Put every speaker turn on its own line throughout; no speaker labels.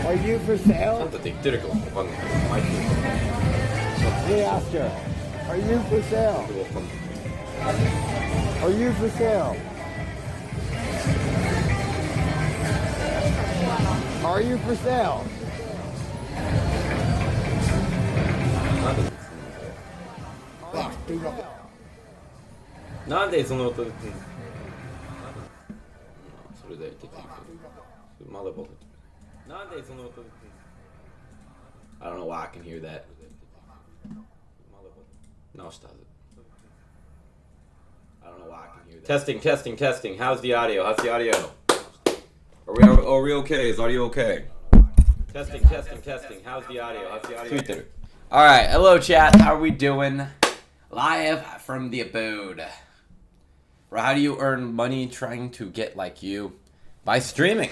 Are you for
ちゃ
sale?
んとできてるかもわかんないけど、マイク
They asked her. Are you for sale?
わかんない。
Are you for sale? Are you for sale?
なんでその音で、それでできるけど、まだ僕なんでその音で、I don't know why I can hear that. 直したはず。I don't know why I can hear that. Testing, testing, testing. How's the audio? How's the audio? Are we okay? Is audio okay? Testing, testing, testing. How's the audio? How's the audio?
Alright, hello chat. How are we doing? Live from the abode. How do you earn money trying to get like you? By streaming.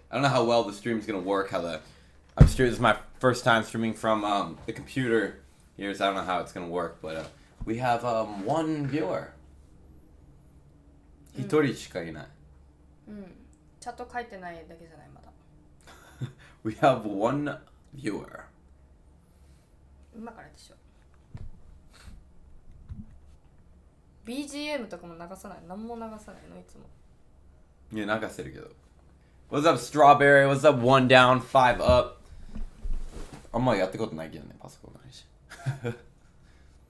I don't know how well the stream's gonna work. This is my first time streaming from the computer here, so I don't know how it's gonna work. But we have one viewer. 一人しかいない。
チャット書いてないだけじゃないまだ。
We have one viewer.
今からでしょ。BGM とかも流さない。何も流さないのいつも。
いや、流せるけど。What's up, Strawberry? What's up, 1 down, 5 up? あんまやったことないけどね、パソコンないし。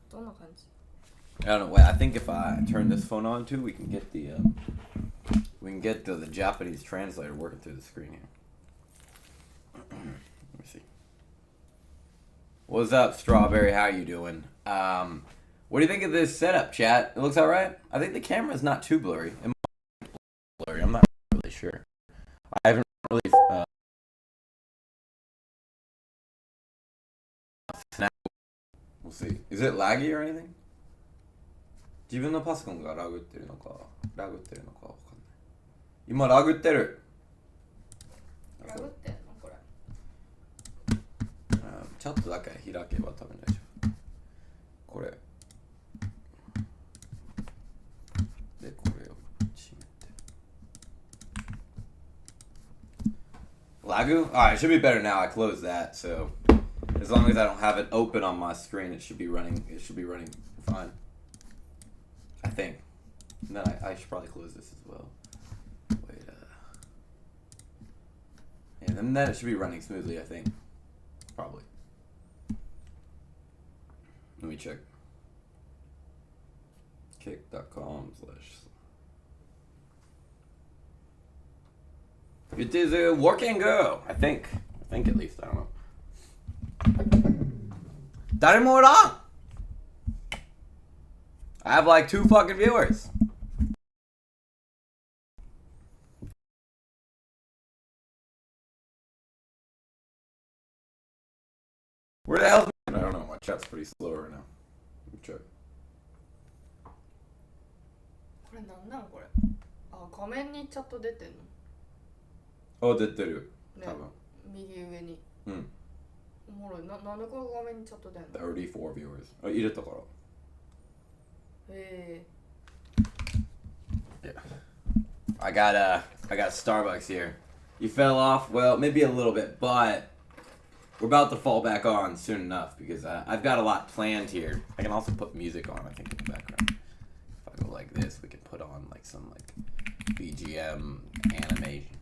どんな感じ
I don't know. Wait, I think if I turn this phone on too, we can get the Japanese translator working through the screen here. Let me see. What's up, Strawberry? How you doing? What do you think of this setup, chat? It looks alright. I think the camera's not too blurry. It might be blurry. I'm not really sure. I haven't really. We'll see. Is it laggy or anything? 自分のパソコンがラグってるのかわかんない。今ラグってる。
ラグってんのこれ。
ちょっとだけ開けば多分大丈夫。これ。で、これを閉めて。Lagu? Alright, it should be better now. I closed that, so as long as I don't have it open on my screen, it should be running fine. I think. And then I should probably close this as well. Wait, yeah, then it should be running smoothly, I think. Probably. Let me check. Kick.com/ It is a working go, I think. I think at least, I don't know. 誰もおらん! I have like 2 fucking viewers. Where the hell? I don't know. My chat's pretty slow right now. Let me check.
これなんなんこれ。あ、画面にチャット出てんの。
Oh, 出てる。
ね、
多分。
右上に。
うん。
おもろい。なんでこの画面にチャット出んの。
34 viewers. あ、入れたから。
へ
Yeah. I got Starbucks here. You fell off? Well, maybe a little bit, but we're about to fall back on soon enough because I've got a lot planned here. I can also put music on, I think, in the background. If I go like this, we can put on like some like BGM animation.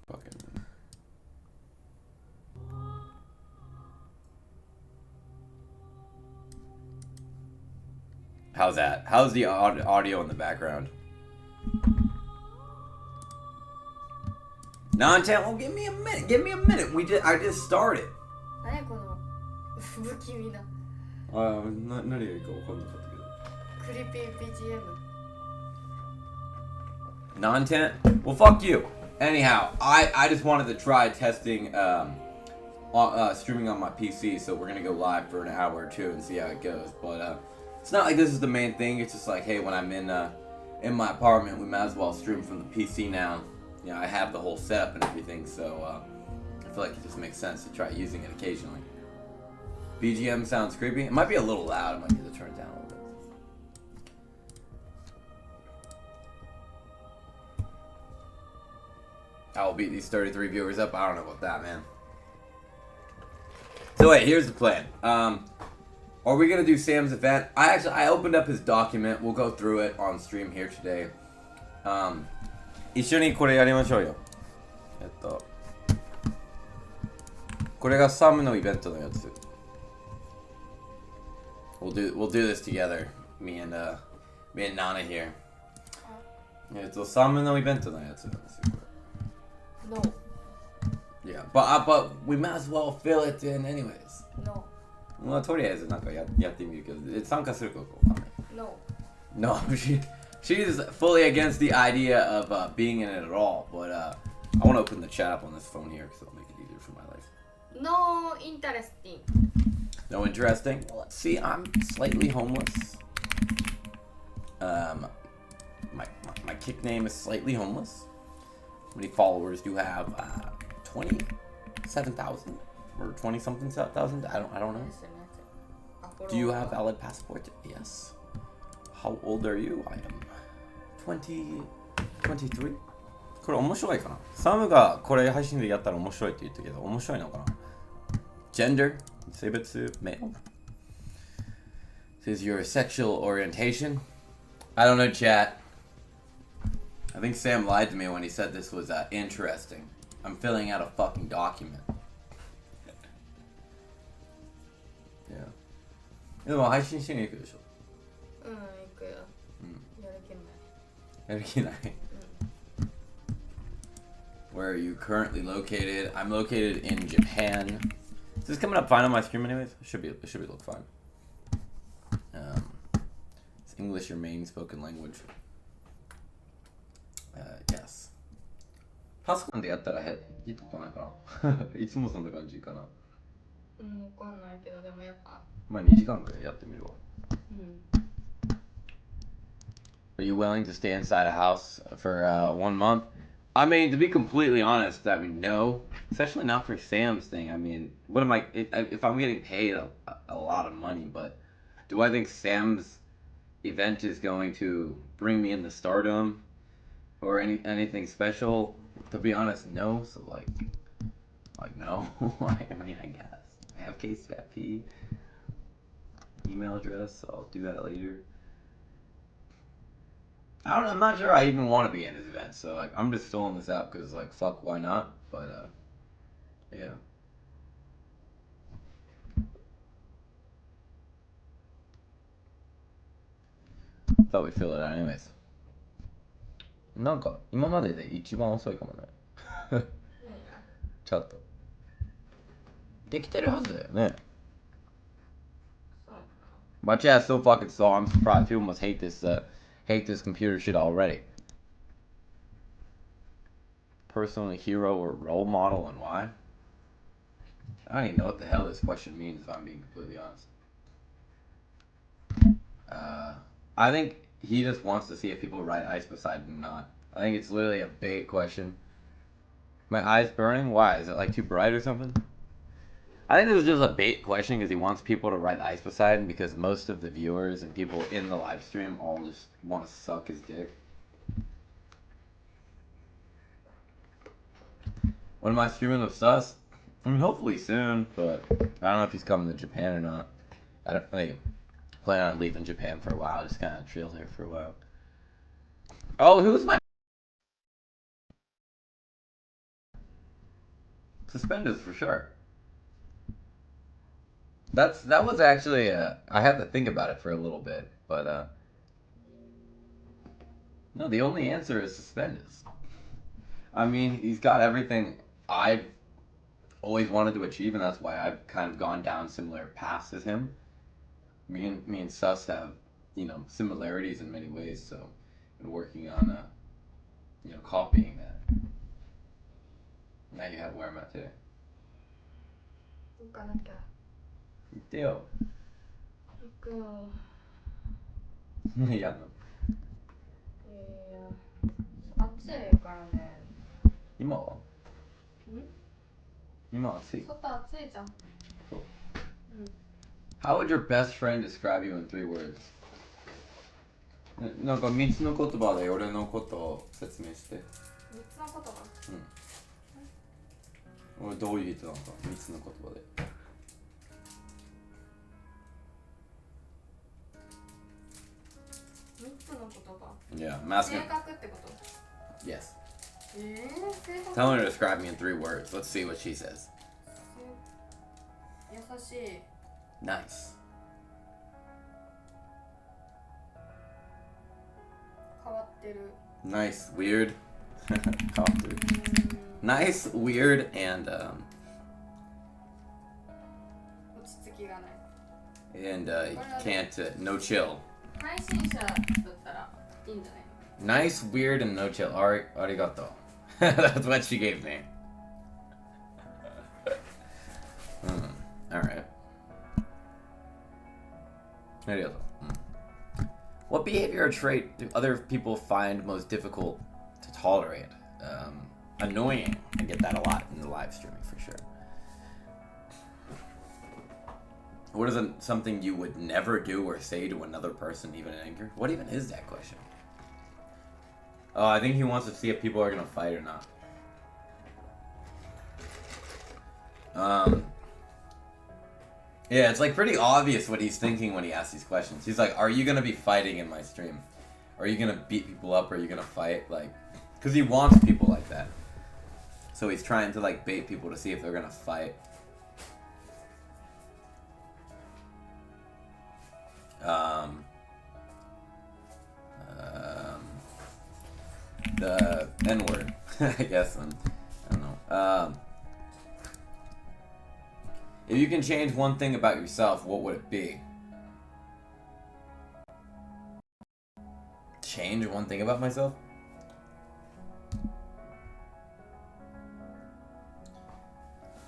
Fucking. How's that? How's the audio in the background? Non-tent? Well, give me a minute. Give me a minute. I just started.
何この不気味な
何がいいか分かんなかったけど。
クリピー BGM
Non-tent? Well, fuck you. Anyhow, I just wanted to try testing streaming on my PC, so we're gonna go live for an hour or two and see how it goes. But it's not like this is the main thing. It's just like, hey, when I'm in my apartment, we might as well stream from the PC now. You know, I have the whole setup and everything, so I feel like it just makes sense to try using it occasionally. BGM sounds creepy. It might be a little loud. I might need to turn it down a little bit. I will beat these 33 viewers up. I don't know about that, man. So wait, here's the plan. Are we gonna do Sam's event? I opened up his document. We'll go through it on stream here today.
一緒にこれやりましょうよ。これがサムのイベントのやつ。
We'll do this together. Me and Nana here.
サムのイベントのやつなんですよ。
No.
Yeah, but we might as well fill it in anyways.
No.
まあとりあえずなんかやってみるけど、参加するかわかんない。
No.
No, she's fully against the idea of being in it at all. But I want to open the chat up on this phone here because it'll make it easier for my life.
No interesting.
No interesting. Well, let's see. I'm slightly homeless. My kick name is Slightly Homeless. How many followers do you have? 27,000 or 20 something thousand. I don't know. Do you have valid passport? Yes. How old are you? I am 23.
これ面白いかな。サムがこれ配信でやったら面白いって言ったけど、面白いのかな。
Gender?
性別 male.
This is your sexual orientation. I don't know, chat. I think Sam lied to me when he said this was interesting. I'm filling out a fucking document. Yeah.
でも配信しに行くでしょ。
行くよ。やる気ない。
やる気ない。
Where are you currently located? I'm located in Japan.
Is this coming up fine on my stream anyways? It should look fine.
Is English your main spoken language? Yes.
パソコンでやったらいいとこないかな。いつもそんな感じかな。
わかんないけど、でもやっぱ。
まあ2時間くらいやってみるわ。
Are you willing to stay inside a house for 1 month? I mean, to be completely honest, I mean, no. Especially not for Sam's thing. I mean, what am I... If I'm getting paid a lot of money, but... Do I think Sam's event is going to bring me into stardom? Or anything special? To be honest, no. So, like no. I mean, I guess. I have KCFP. Email address, so I'll do that later. I don't know, I'm not sure I even want to be in his event, so like I'm just filling this out because like fuck, why not? But yeah.
Thought we'd fill it out anyways. なんか今までで一番遅いかもね。ちょっと。できてるはずだよね。My chat's so fucking slow. I'm surprised people must hate this computer shit already. Personal hero or role model and why? I don't even know what the hell this question means if I'm being completely honest. I think he just wants to see if people ride ice beside him or not. I think it's literally a bait question. My eye's burning? Why? Is it like too bright or something? I think this is just a bait question because he wants people to ride ice beside him because most of the viewers and people in the live stream all just want to suck his dick. When am I streaming with Sus? I mean, hopefully soon, but I don't know if he's coming to Japan or not. I don't really plan on leaving Japan for a while. Just kind of chill there for a while. Oh, who's my suspenders for sure. That was actually I had to think about it for a little bit, but no, the only answer is suspenders. I mean, he's got everything I've always wanted to achieve, and that's why I've kind of gone down similar paths as him. Me and Sus have, similarities in many ways, so been working on copying that. Now you have where I'm at today.
行かなきゃ。
言ってよ。
行くよ。
やんの。
暑いからね。
今は？今暑い。
外暑いじゃん。
そう。
How would your best friend describe you in 3 words?
なんか3つの言葉で俺のことを説明して。
3つの言葉。
これどういう意図なのか、3つの言葉で。
3つの言葉。
Yeah, I'm asking.
性格ってこと？
Yes.
性格。
Tell her to describe me in 3 words. Let's see what she says.
優しい。
Nice.
変わってる。
Nice. Weird. Nice, weird, and
落ち着きがない。
can't, no chill.
配信者だったらいいんじゃないの？
Nice, weird, and no chill. Arigato. That's what she gave me. Alright. Arigato. What behavior or trait do other people find most difficult to tolerate? Annoying. I get that a lot in the live streaming for sure. What is something you would never do or say to another person, even in anger? What even is that question? Oh, I think he wants to see if people are gonna fight or not. Yeah, it's like pretty obvious what he's thinking when he asks these questions. He's like, are you gonna be fighting in my stream? Are you gonna beat people up? Are you gonna fight? Like, because he wants people like that. So he's trying to like bait people to see if they're gonna fight. The N-word, I guess. I don't know. If you can change one thing about yourself, what would it be? Change one thing about myself?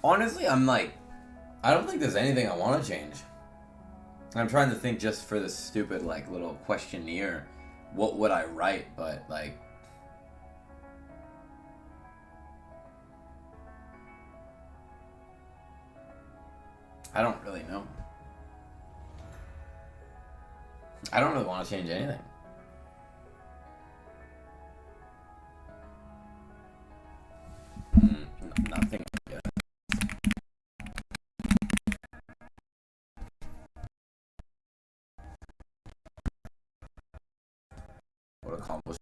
Honestly, I'm like, I don't think there's anything I want to change. I'm trying to think just for this stupid, like, little questionnaire, what would I write, but, like, I don't really know. I don't really want to change anything. Nothing. What accomplishment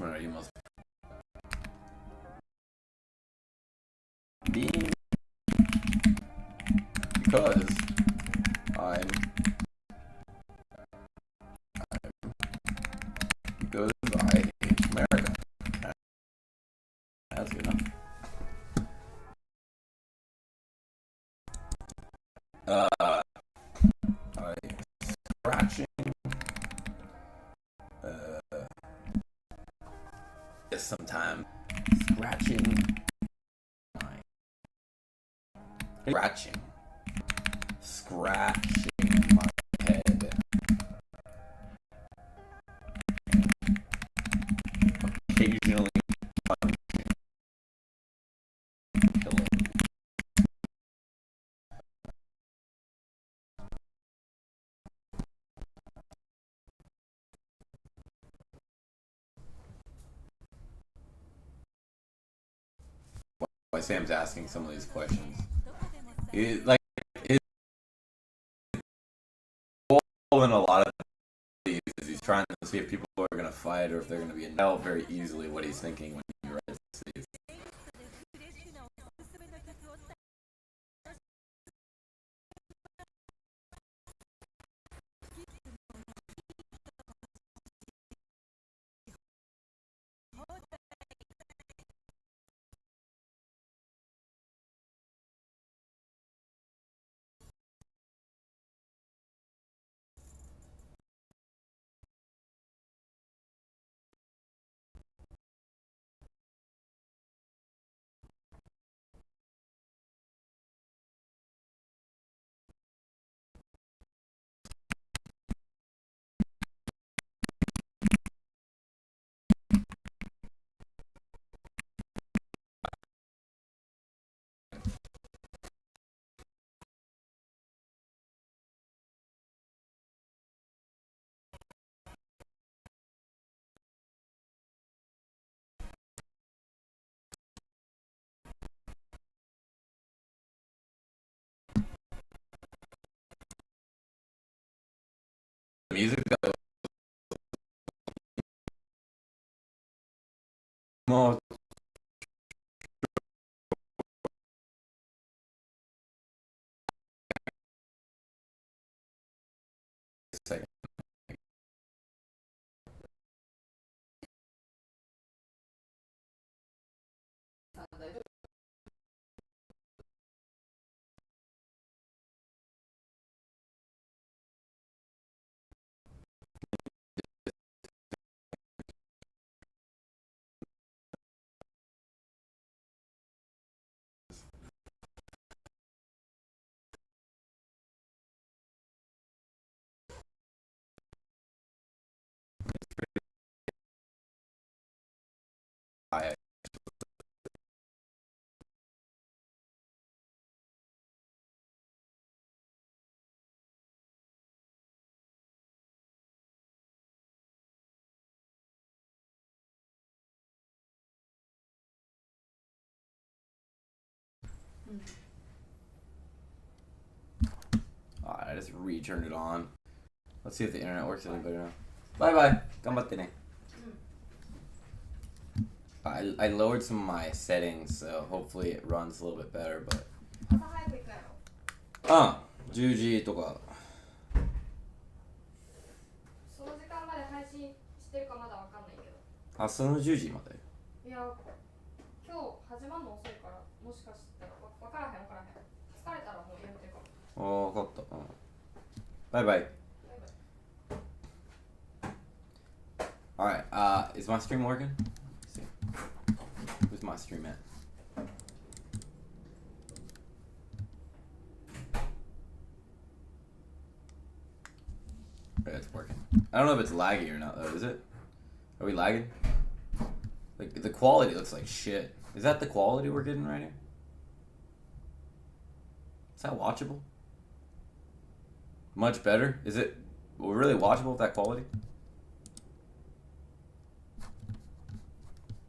are you most being? Because I'm because I hate America. That's good enough. I scratching. Sometime scratching my head. Occasionally punching pillow. Why Sam's asking some of these questions. Like, his goal in a lot of these is he's trying to see if people are going to fight or if they're going to be know very easily what he's thinking when he writes these. music that more second. I Alright, I just returned it on. Let's see if the internet works any better now. Bye bye. Ganbatte ne. I lowered some of my settings, so hopefully it runs a little bit better, but
朝早く行くやろ。
10時とか。
その時間まで配信してるかまだわかんないけど。
あ、その10時まで。
いや、今日始まるの遅いから、もしかしたらわからへんわからへん。疲れたらもうやめてるかも。
わかった。バイバイ。Alright, is my stream working? Let's see. Where's my stream at? Yeah, it's working. I don't know if it's laggy or not though, is it? Are we lagging? Like, the quality looks like shit. Is that the quality we're getting right here? Is that watchable? Much better? Is it really watchable with that quality?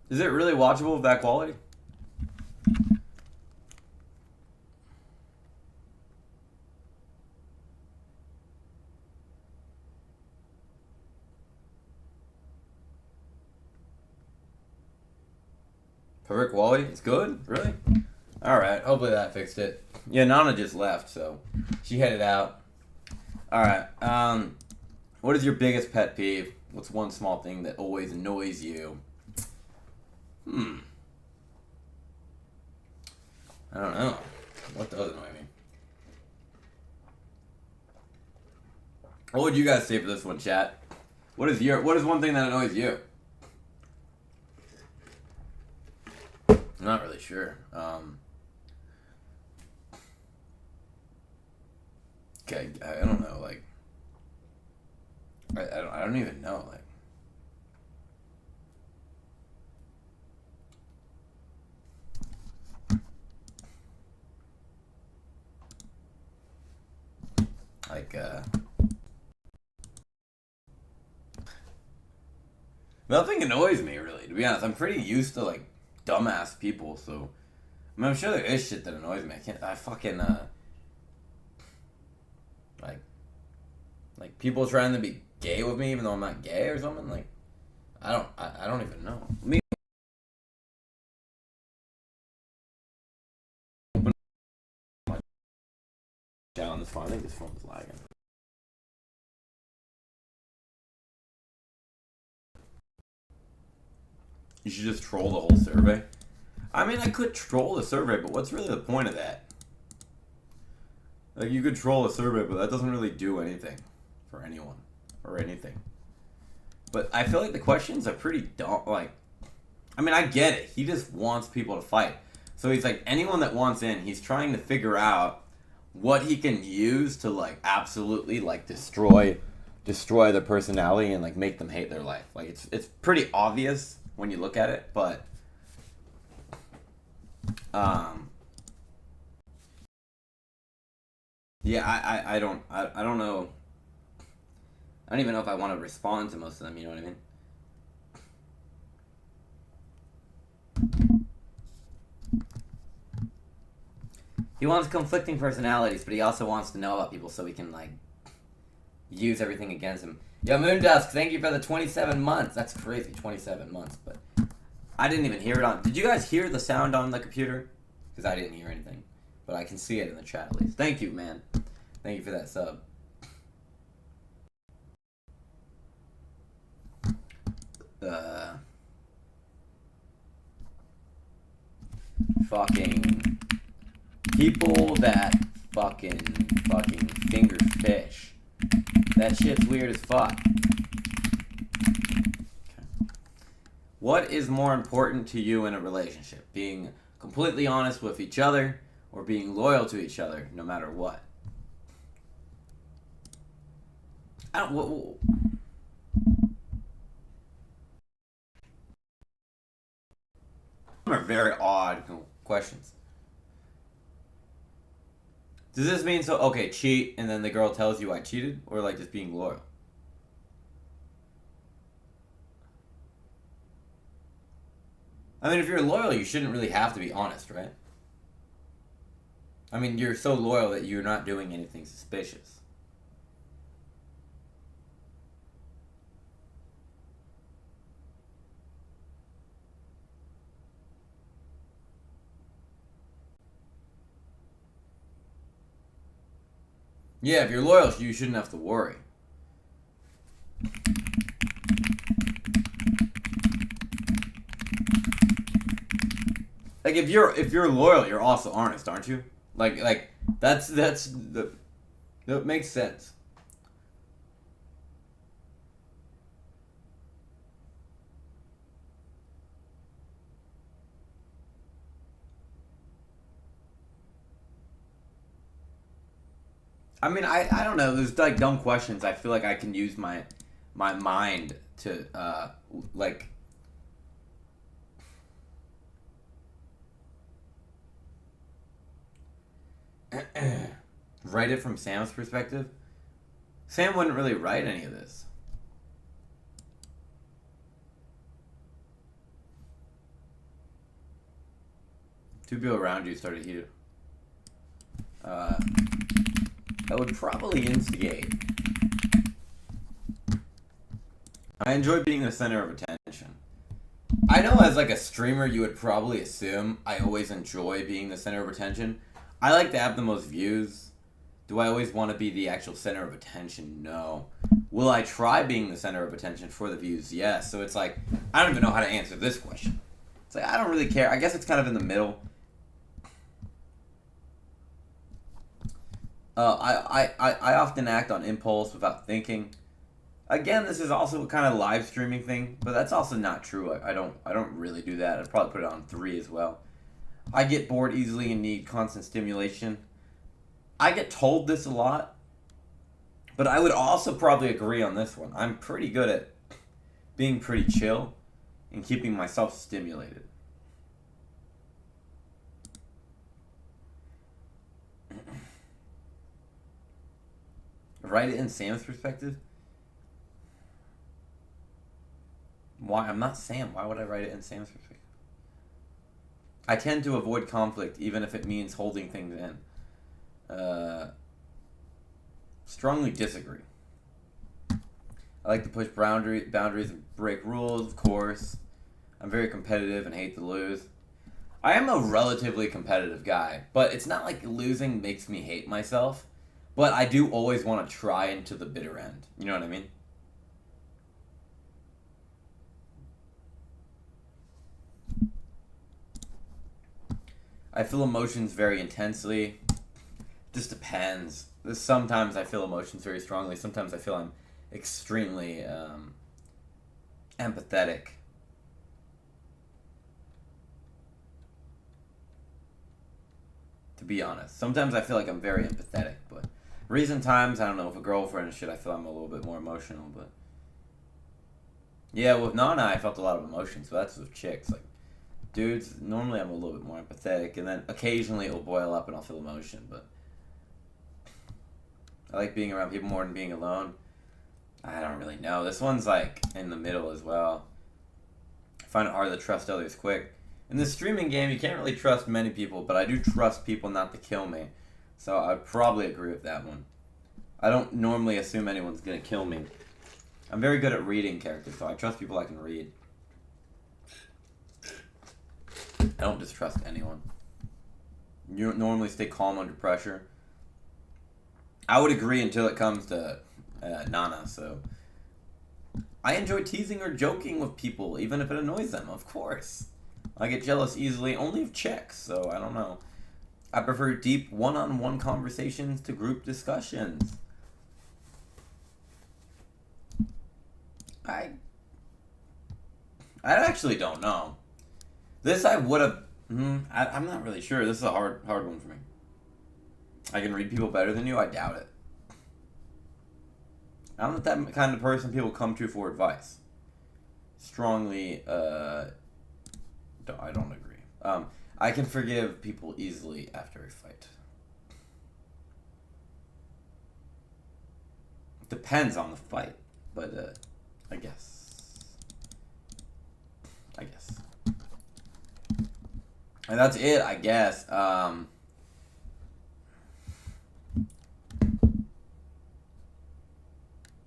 Is it really watchable with that quality? Perfect quality? It's good? Really? Alright, hopefully that fixed it. Yeah, Nana just left, so she headed out. Alright, what is your biggest pet peeve? What's one small thing that always annoys you? I don't know. What does annoy me? What would you guys say for this one, chat? What is one thing that annoys you? I'm not really sure. Okay, I don't know, like I don't even know, nothing annoys me really, to be honest. I'm pretty used to like dumbass people, so I mean, I'm sure there is shit that annoys me. I fucking like people trying to be gay with me even though I'm not gay or something. Like I don't even know. Me down this phone. I think this phone's lagging. You should just troll the whole survey. I mean, I could troll the survey, but what's really the point of that? Like, you could troll a survey, but that doesn't really do anything for anyone or anything. But I feel like the questions are pretty dumb. Like, I mean, I get it. He just wants people to fight. So he's like, anyone that wants in, he's trying to figure out what he can use to, like, absolutely, like, destroy their personality and, like, make them hate their life. Like, it's pretty obvious when you look at it, but yeah, I don't know. I don't even know if I want to respond to most of them, you know what I mean? He wants conflicting personalities, but he also wants to know about people so he can, like, use everything against him. Yo, Moondusk, thank you for the 27 months. That's crazy, 27 months. But I didn't even hear it on. Did you guys hear the sound on the computer? Because I didn't hear anything. But I can see it in the chat at least. Thank you, man. Thank you for that sub. Fucking people that fucking finger fish. That shit's weird as fuck. Okay. What is more important to you in a relationship? Being completely honest with each other or being loyal to each other no matter what? Are very odd questions. Does this mean so okay, cheat and then the girl tells you I cheated, or like just being loyal? I mean, if you're loyal, you shouldn't really have to be honest, right? I mean, you're so loyal that you're not doing anything suspicious. Yeah, if you're loyal, you shouldn't have to worry. Like if you're loyal, you're also honest, aren't you? Like that makes sense. I mean, I don't know. There's like dumb questions. I feel like I can use my mind to like. Write it from Sam's perspective. Sam wouldn't really write any of this. Two people around you started heated. That would probably instigate. I enjoy being the center of attention. I know as like a streamer you would probably assume I always enjoy being the center of attention. I like to have the most views. Do I always want to be the actual center of attention? No. Will I try being the center of attention for the views? Yes. So it's like, I don't even know how to answer this question. It's like, I don't really care. I guess it's kind of in the middle. I often act on impulse without thinking. Again, this is also a kind of live streaming thing, but that's also not true. I don't really do that. I'd probably put it on 3 as well. I get bored easily and need constant stimulation. I get told this a lot, but I would also probably agree on this one. I'm pretty good at being pretty chill and keeping myself stimulated. Write it in Sam's perspective? Why? I'm not Sam. Why would I write it in Sam's perspective? I tend to avoid conflict, even if it means holding things in. Strongly disagree. I like to push boundaries and break rules, of course. I'm very competitive and hate to lose. I am a relatively competitive guy, but it's not like losing makes me hate myself. But I do always want to try into the bitter end. You know what I mean? I feel emotions very intensely. Just depends. Sometimes I feel emotions very strongly. Sometimes I feel I'm extremely empathetic. To be honest. Sometimes I feel like I'm very empathetic, but recent times, I don't know, with a girlfriend and shit, I feel I'm a little bit more emotional, but yeah, with Nana, I felt a lot of emotions, but that's with chicks. Like, dudes, normally I'm a little bit more empathetic, and then occasionally it'll boil up and I'll feel emotion, but I like being around people more than being alone. I don't really know. This one's like in the middle as well. I find it hard to trust others quick. In the streaming game, you can't really trust many people, but I do trust people not to kill me. So I'd probably agree with that one. I don't normally assume anyone's gonna kill me. I'm very good at reading characters, so I trust people I can read. I don't distrust anyone. You don't normally stay calm under pressure. I would agree until it comes to Nana, so... I enjoy teasing or joking with people, even if it annoys them, of course. I get jealous easily only of chicks, so I don't know. I prefer deep one-on-one conversations to group discussions. I actually don't know. This I would have... I'm not really sure. This is a hard one for me. I can read people better than you? I doubt it. I'm not that kind of person people come to for advice. Strongly, I don't agree. I can forgive people easily after a fight. Depends on the fight, but I guess. And that's it, I guess.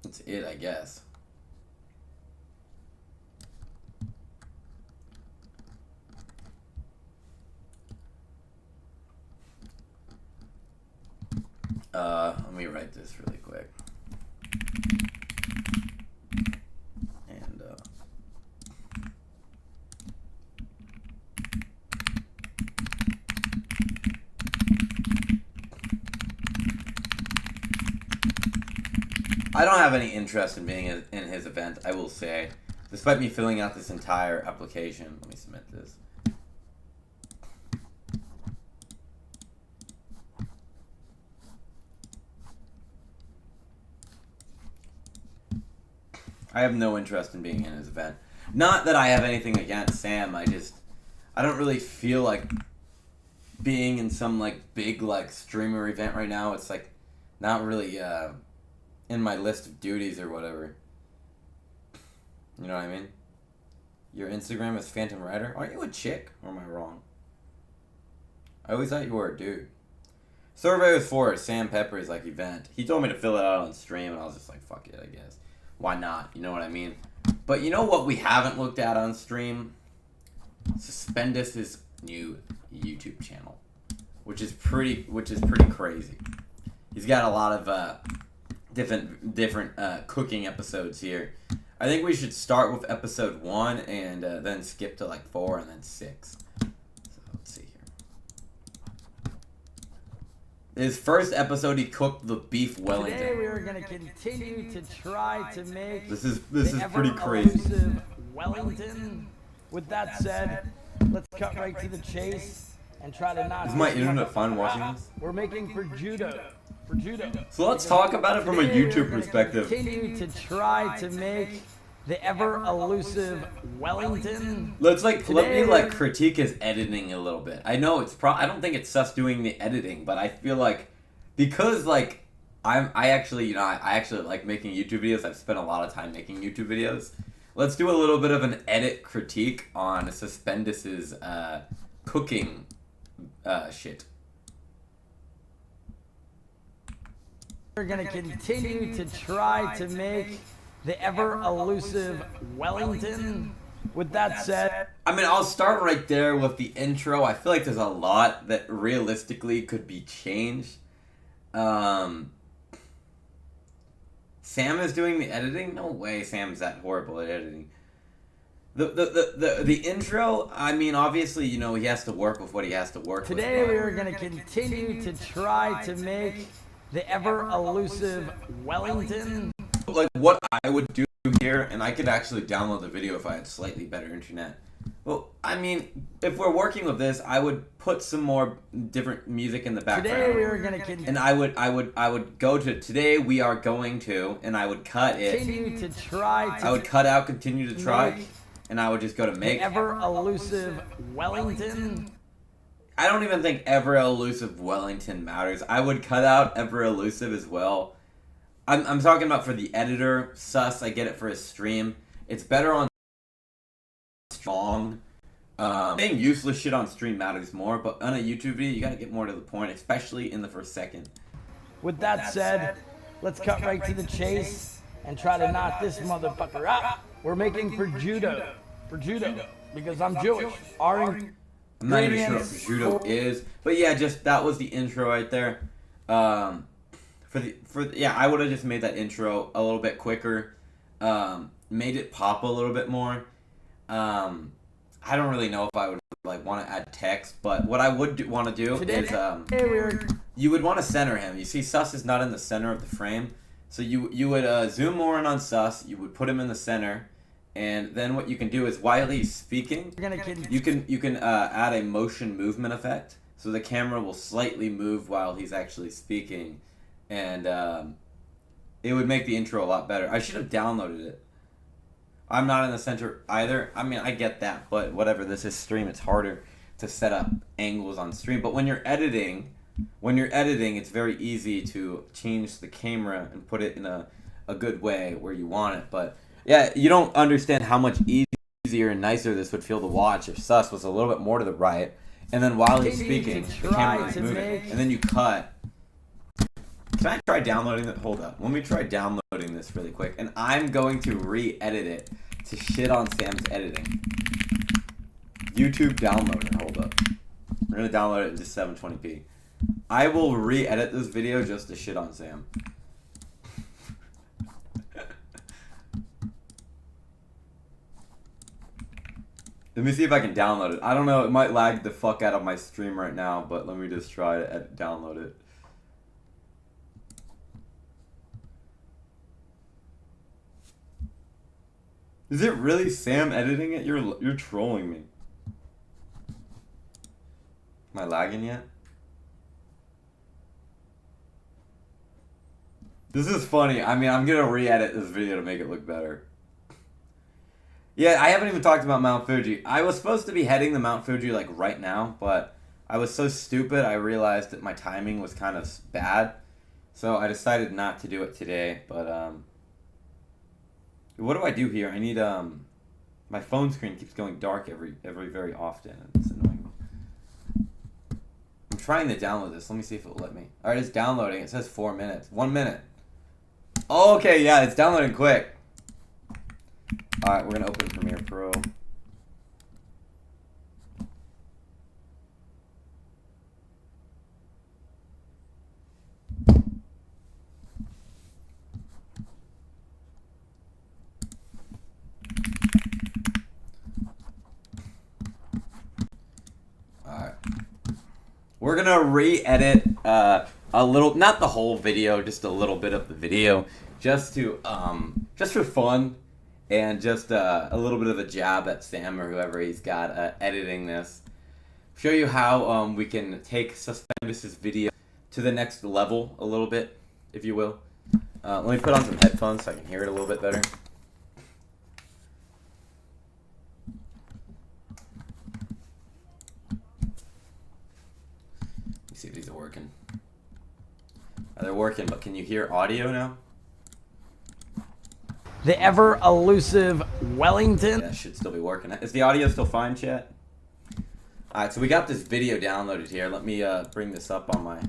That's it, I guess. Let me write this really quick. And, I don't have any interest in being in his event, I will say. Despite me filling out this entire application. Let me submit this. I have no interest in being in his event. Not that I have anything against Sam, I don't really feel like being in some, like, big, like, streamer event right now. It's, like, not really, in my list of duties or whatever. You know what I mean? Your Instagram is Phantom Rider? Aren't you a chick? Or am I wrong? I always thought you were a dude. Survey was for Sam Pepper's, like, event. He told me to fill it out on stream, and I was just like, fuck it, I guess. Why not? You know what I mean? But you know what we haven't looked at on stream? Suspendus's new YouTube channel. Which is pretty crazy. He's got a lot of, different cooking episodes here. I think we should start with episode 1 and then skip to like 4 and then 6. So let's see here. His first episode, he cooked the beef Wellington.
Today we are going to continue to try to make
this is pretty crazy.
Wellington. With that said, let's cut right to the chase and try to not.
Is my internet fine watching this?
We're making prosciutto.
So let's talk about it from a YouTube perspective.
Continue to try to make the ever elusive Wellington.
Let me like critique his editing a little bit. I know it's I don't think it's us doing the editing, but I feel like because like I actually like making YouTube videos. I've spent a lot of time making YouTube videos. Let's do a little bit of an edit critique on Suspendus's cooking shit.
We're going to continue to try to make the ever elusive Wellington. With that said,
I mean, I'll start right there with the intro. I feel like there's a lot that realistically could be changed. Sam is doing the editing? No way Sam's that horrible at editing. The intro, I mean, obviously, you know, he has to work with what he has to work with.
Today we are going to continue to try to make the ever elusive Wellington.
Like what I would do here, and I could actually download the video if I had slightly better internet. Well, I mean, if we're working with this, I would put some more different music in the background.
Today we are going to
and I would go to today we are going to, and I would cut it.
Continue to try.
I would cut out continue to try, and I would just go to make
the ever elusive Wellington.
I don't even think ever elusive Wellington matters. I would cut out ever elusive as well. I'm talking about for the editor. Sus, I get it for his stream. It's better on strong. Saying useless shit on stream matters more, but on a YouTube video, you gotta get more to the point, especially in the first second.
With that said, let's cut right to the chase and try to knock this motherfucker out. We're making for judo, because I'm Jewish.
I'm not even sure what prosciutto is, but yeah, just that was the intro right there. Yeah, I would have just made that intro a little bit quicker, made it pop a little bit more. I don't really know if I would like want to add text, but what I would want to do is you would want to center him. You see, Sus is not in the center of the frame, so you would zoom more in on Sus. You would put him in the center. And then what you can do is while he's speaking, you can add a motion movement effect, so the camera will slightly move while he's actually speaking, and it would make the intro a lot better. I should have downloaded it. I'm not in the center either. I mean, I get that, but whatever. This is stream. It's harder to set up angles on stream. But when you're editing, it's very easy to change the camera and put it in a good way where you want it. But yeah, you don't understand how much easier and nicer this would feel to watch if Sus was a little bit more to the right, and then while he's speaking, the camera is moving, and then you cut. Can I try downloading it? Hold up. Let me try downloading this really quick, and I'm going to re-edit it to shit on Sam's editing. YouTube downloader. Hold up. We're going to download it into 720p. I will re-edit this video just to shit on Sam. Let me see if I can download it. I don't know, it might lag the fuck out of my stream right now, but let me just try to download it. Is it really Sam editing it? You're trolling me. Am I lagging yet? This is funny. I mean, I'm gonna re-edit this video to make it look better. Yeah, I haven't even talked about Mount Fuji. I was supposed to be heading to Mount Fuji like right now, but I was so stupid I realized that my timing was kind of bad. So I decided not to do it today, but what do I do here? I need my phone screen keeps going dark every very often. It's annoying. I'm trying to download this. Let me see if it will let me. All right, it's downloading. It says 4 minutes. 1 minute. Oh, okay, yeah, it's downloading quick. Alright, we're going to open Premiere Pro. Alright. We're going to re-edit a little, not the whole video, just a little bit of the video, just for fun. And just a little bit of a jab at Sam or whoever he's got editing this. Show you how we can take Suspendus's video to the next level a little bit, if you will. Let me put on some headphones so I can hear it a little bit better. Let me see if these are working. They're working, but can you hear audio now?
The ever elusive Wellington.
Yeah, it should still be working. Is the audio still fine, chat? Alright, so we got this video downloaded here. Let me bring this up on my...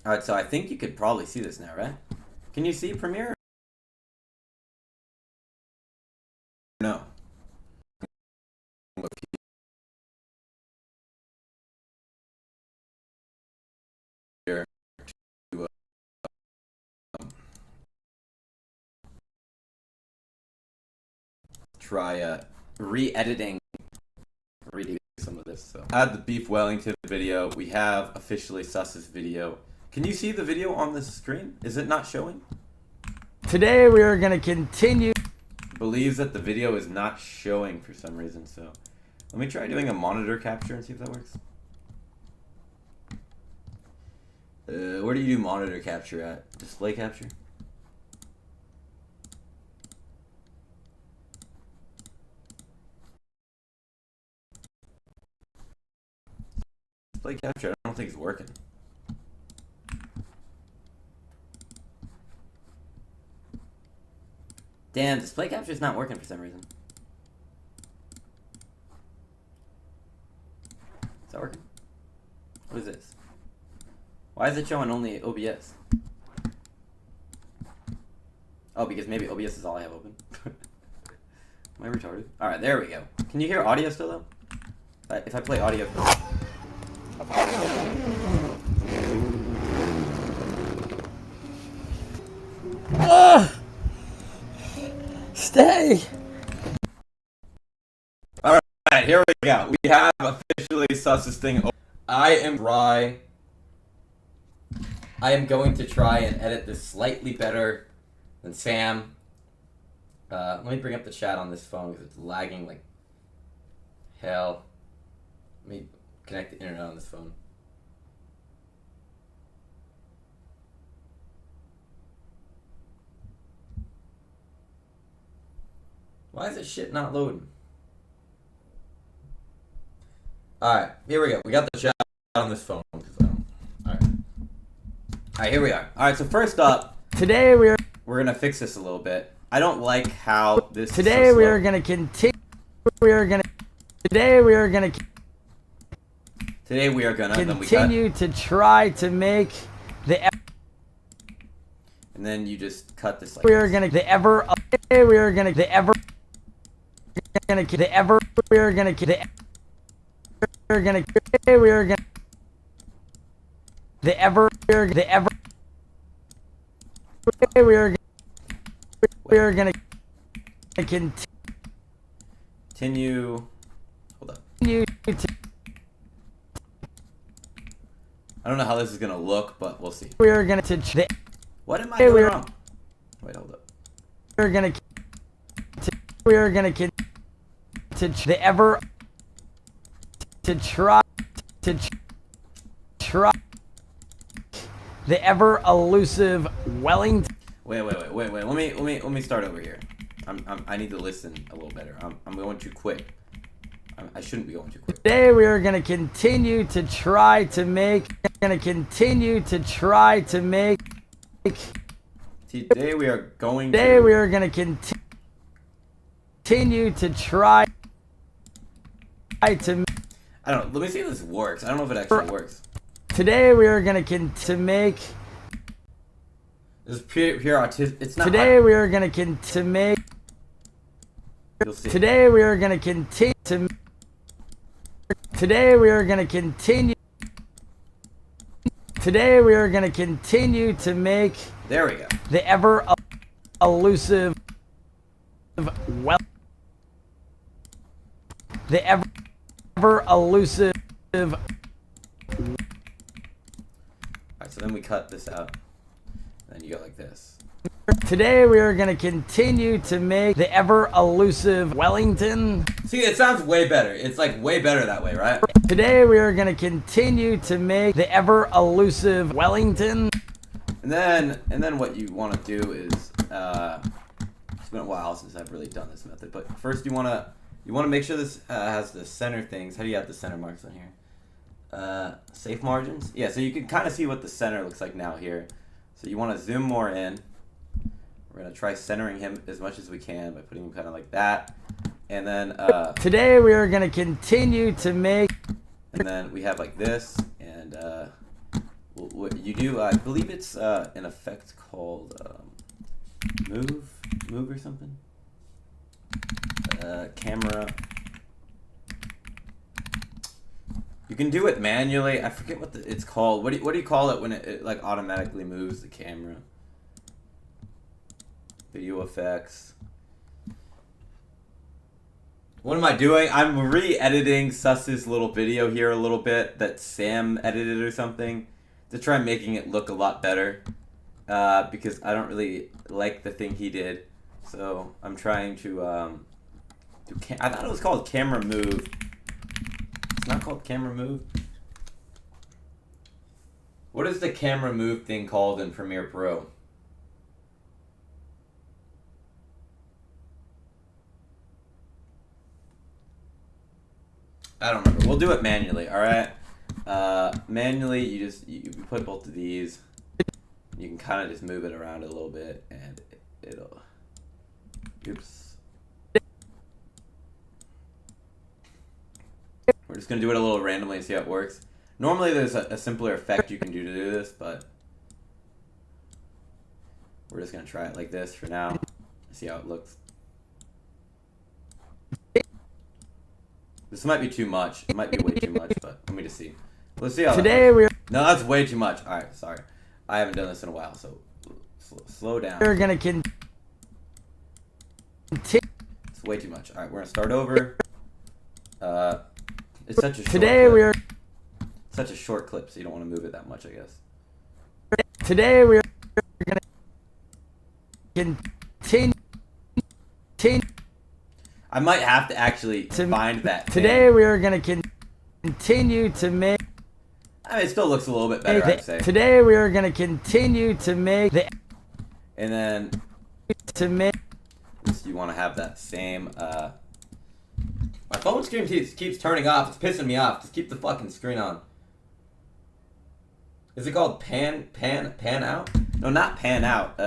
Alright, so I think you could probably see this now, right? Can you see Premiere? No. Here to, try re-editing, redo some of this. So add the Beef Wellington video. We have officially Sus's video. Can you see the video on the screen? Is it not showing?
Today we are going to continue.
Believes that the video is not showing for some reason, so let me try doing a monitor capture and see if that works. Where do you do monitor capture at? Display capture? Display capture, I don't think it's working. Damn, display capture's not working for some reason. Is that working? What is this? Why is it showing only OBS? Oh, because maybe OBS is all I have open. Am I retarded? Alright, there we go. Can you hear audio still, though? If I play audio...
Stay!
Alright, here we go. We have officially sussed this thing. I am going to try and edit this slightly better than Sam. Let me bring up the chat on this phone because it's lagging like hell. Let me connect the internet on this phone. Why is this shit not loading? Alright, here we go. We got the chat on this phone. Alright, here we are. Alright, so first up,
Today we're
gonna fix this a little bit. I don't like how this
Today
is so
we
slow.
are gonna continue. Today we are gonna
then we cut.
continue to try to make the
And then you just cut this like
we are
this.
gonna the ever we are gonna the ever gonna the ever we are gonna the we're gonna we are gonna the ever the ever we are gonna
Continue. Hold up.
continue to
I don't know how this is gonna look, but we'll see.
we are gonna to
What am I
Hey,
doing
we're-
wrong? Wait, hold up.
we're gonna we are gonna to the ever to try the ever elusive Wellington.
Wait. Let me start over here. I need to listen a little better. I'm going too quick. I shouldn't be going too quick.
Today we are gonna continue to try to make
Today we are going
Today
to.
we are gonna continue to try to
I don't know. Let me see if this works. I don't know if it actually works.
Today we are gonna to make
This is pure autism. It's not.
Today we are gonna to make
You'll see.
Today we are gonna continue to Today we are gonna continue Today we are gonna continue to make
There we go.
the ever elusive well the ever elusive
Alright, so then we cut this out. And then you go like this.
Today we are gonna continue to make the ever elusive Wellington.
See, it sounds way better. It's like way better that way, right?
Today we are gonna continue to make the ever elusive Wellington.
And then what you want to do is it's been a while since I've really done this method, but first you want to make sure this has the center things. How do you have the center marks on here? Safe margins? Yeah, so you can kind of see what the center looks like now here. So you want to zoom more in. We're going to try centering him as much as we can by putting him kind of like that. And then
Today we are gonna continue to make
and then we have like this, and what you do, I believe it's an effect called move or something. Camera. You can do it manually. I forget what it's called. What do you call it when it like automatically moves the camera? Video effects. What am I doing? I'm re-editing Suss's little video here a little bit that Sam edited or something to try making it look a lot better because I don't really like the thing he did. So I'm trying to I thought it was called camera move. It's not called camera move. What is the camera move thing called in Premiere Pro? I don't remember. We'll do it manually, alright? Manually, you put both of these. You can kind of just move it around a little bit, and it'll... Oops. We're just gonna do it a little randomly and see how it works. Normally there's a simpler effect you can do to do this, but we're just gonna try it like this for now. See how it looks. This might be too much. It might be way too much, but let me just see. Let's see how
Today we're
No, that's way too much. Alright, sorry. I haven't done this in a while, so slow down.
gonna continue.
It's way too much. Alright, we're gonna start over. It's such a short
Today
clip.
we're
Such a short clip, so you don't want to move it that much, I guess.
today we're gonna continue.
I might have to actually find that
Today
thing.
we're gonna continue to make.
I mean, it still looks a little bit better, I'd say.
Today we are gonna continue to make the.
And then
To make.
you want to have that same. My phone screen keeps turning off. It's pissing me off. Just keep the fucking screen on. Is it called pan out? No, not pan out.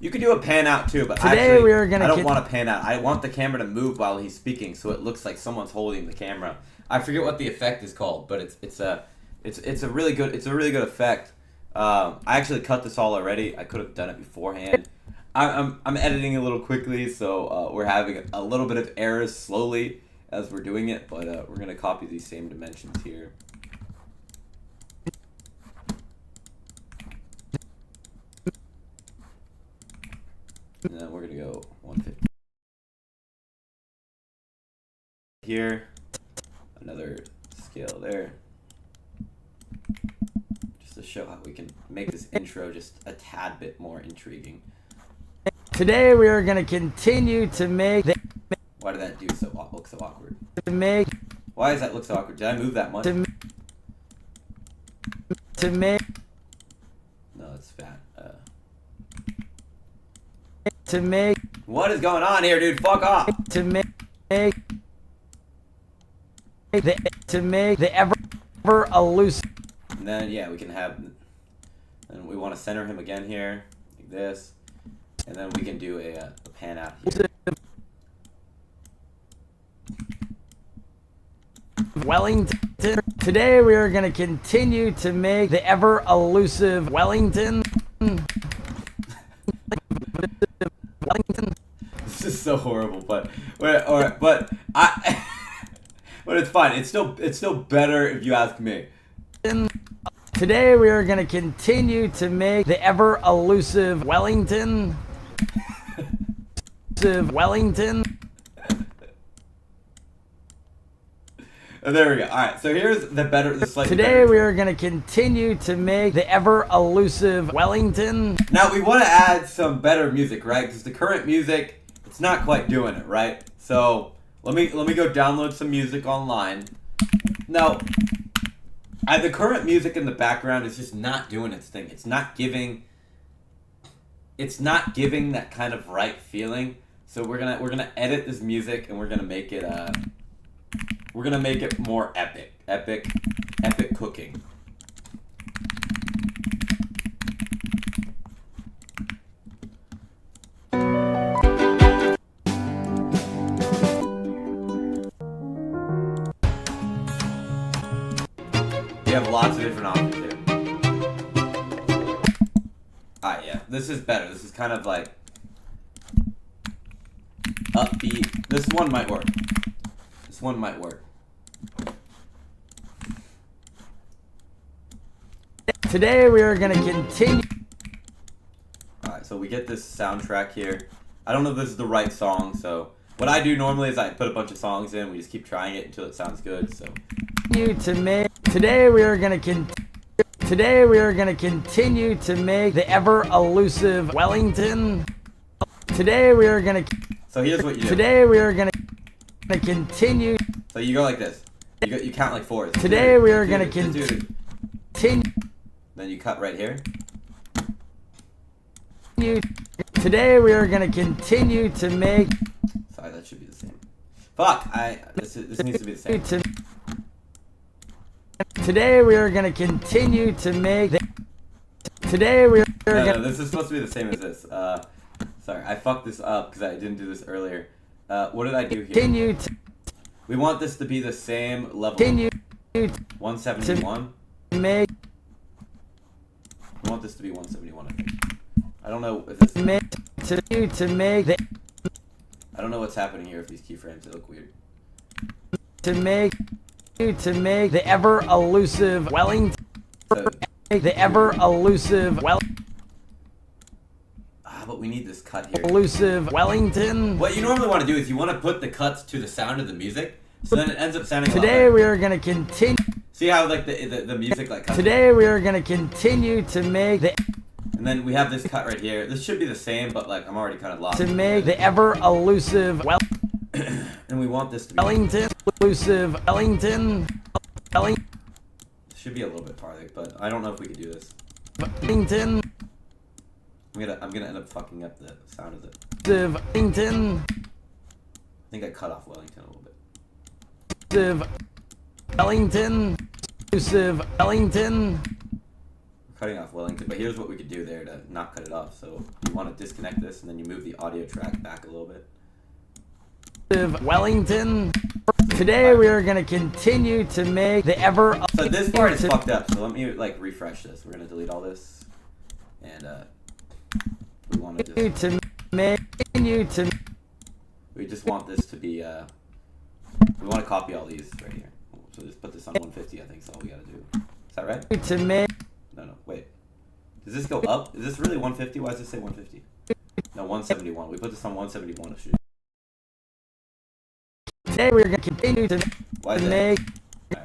You could do a pan out too, but
Today
actually,
we are gonna
I don't want to pan out. I want the camera to move while he's speaking, so it looks like someone's holding the camera. I forget what the effect is called, but it's a really good effect. I actually cut this all already. I could have done it beforehand. I'm editing a little quickly, so we're having a little bit of errors slowly as we're doing it, but we're gonna copy these same dimensions here. And then we're gonna go 150 here, another scale there, just to show how we can make this intro just a tad bit more intriguing.
Today we are gonna continue to make the.
Why did that look so awkward?
To make.
Why does that look so awkward? Did I move that much?
To make.
No, it's fat.
To make.
What is going on here, dude? Fuck off!
To make. To make the ever elusive.
And then, yeah, we can have... And we want to center him again here, like this. And then we can do a pan out here.
Wellington. Today we are going to continue to make the ever elusive Wellington. Wellington.
This is so horrible, but but it's fine. It's still better if you ask me.
Today we are going to continue to make the ever elusive Wellington. Wellington.
Oh, there we go. All right, so here's the slightly
Today
better
we are going to continue to make the ever elusive Wellington.
Now we want to add some better music, right? Because the current music, it's not quite doing it, right? So let me go download some music online. Now, the current music in the background is just not doing its thing. It's not giving that kind of right feeling. So we're gonna edit this music and we're gonna make it more epic cooking. We have lots of different options here. Alright, yeah, this is better. This is kind of like upbeat. This one might work. This one might work.
Today we are going to continue.
Alright, so we get this soundtrack here. I don't know if this is the right song, so what I do normally is I put a bunch of songs in, we just keep trying it until it sounds good, so.
Today we are going to continue to make the ever elusive Wellington. Today we are going to.
So here's what you do.
Today we are going to continue.
So you go like this. You count like fours.
Today we are going to continue.
Then you cut right here.
Today we are going to continue to make.
Sorry, that should be the same. Fuck! This needs to be the same.
Today we are going to continue to make. Today we are.
No, this is supposed to be the same as this. Sorry, I fucked this up because I didn't do this earlier. What did I do here?
Continue to
We want this to be the same level.
continue
171.
to make
We want this to be 171, I think. I don't know if this...
to make the
I don't know what's happening here with these keyframes. They look weird.
to make the ever elusive Wellington
So,
the ever elusive
but we need this cut here.
elusive Wellington.
What you normally want to do is you want to put the cuts to the sound of the music, so then it ends up sounding a lot
Today
better.
we are gonna continue.
See how like the music like cuts.
Today we are gonna continue to make the
And then we have this cut right here. This should be the same, but like I'm already kind of lost.
the ever elusive
And we want this to be.
Wellington elusive Wellington
It should be a little bit farther, but I don't know if we could do this.
Wellington
I'm gonna end up fucking up the sound of it.
Wellington
I think I cut off Wellington a little bit.
Wellington elusive Wellington.
We're cutting off Wellington, but here's what we could do there to not cut it off. So you want to disconnect this, and then you move the audio track back a little bit.
Wellington. Today we are gonna continue to make the ever.
So this part is fucked up. So let me like refresh this. We're gonna delete all this, and we want to just. We just want this to be. We want to copy all these right here. So just put this on 150. I think is all we gotta do. Is that right?
To make
No, wait. Does this go up? Is this really 150? Why does it say 150? No, 171. We put this on 171. It should.
today we are gonna continue to
Why is that?
make.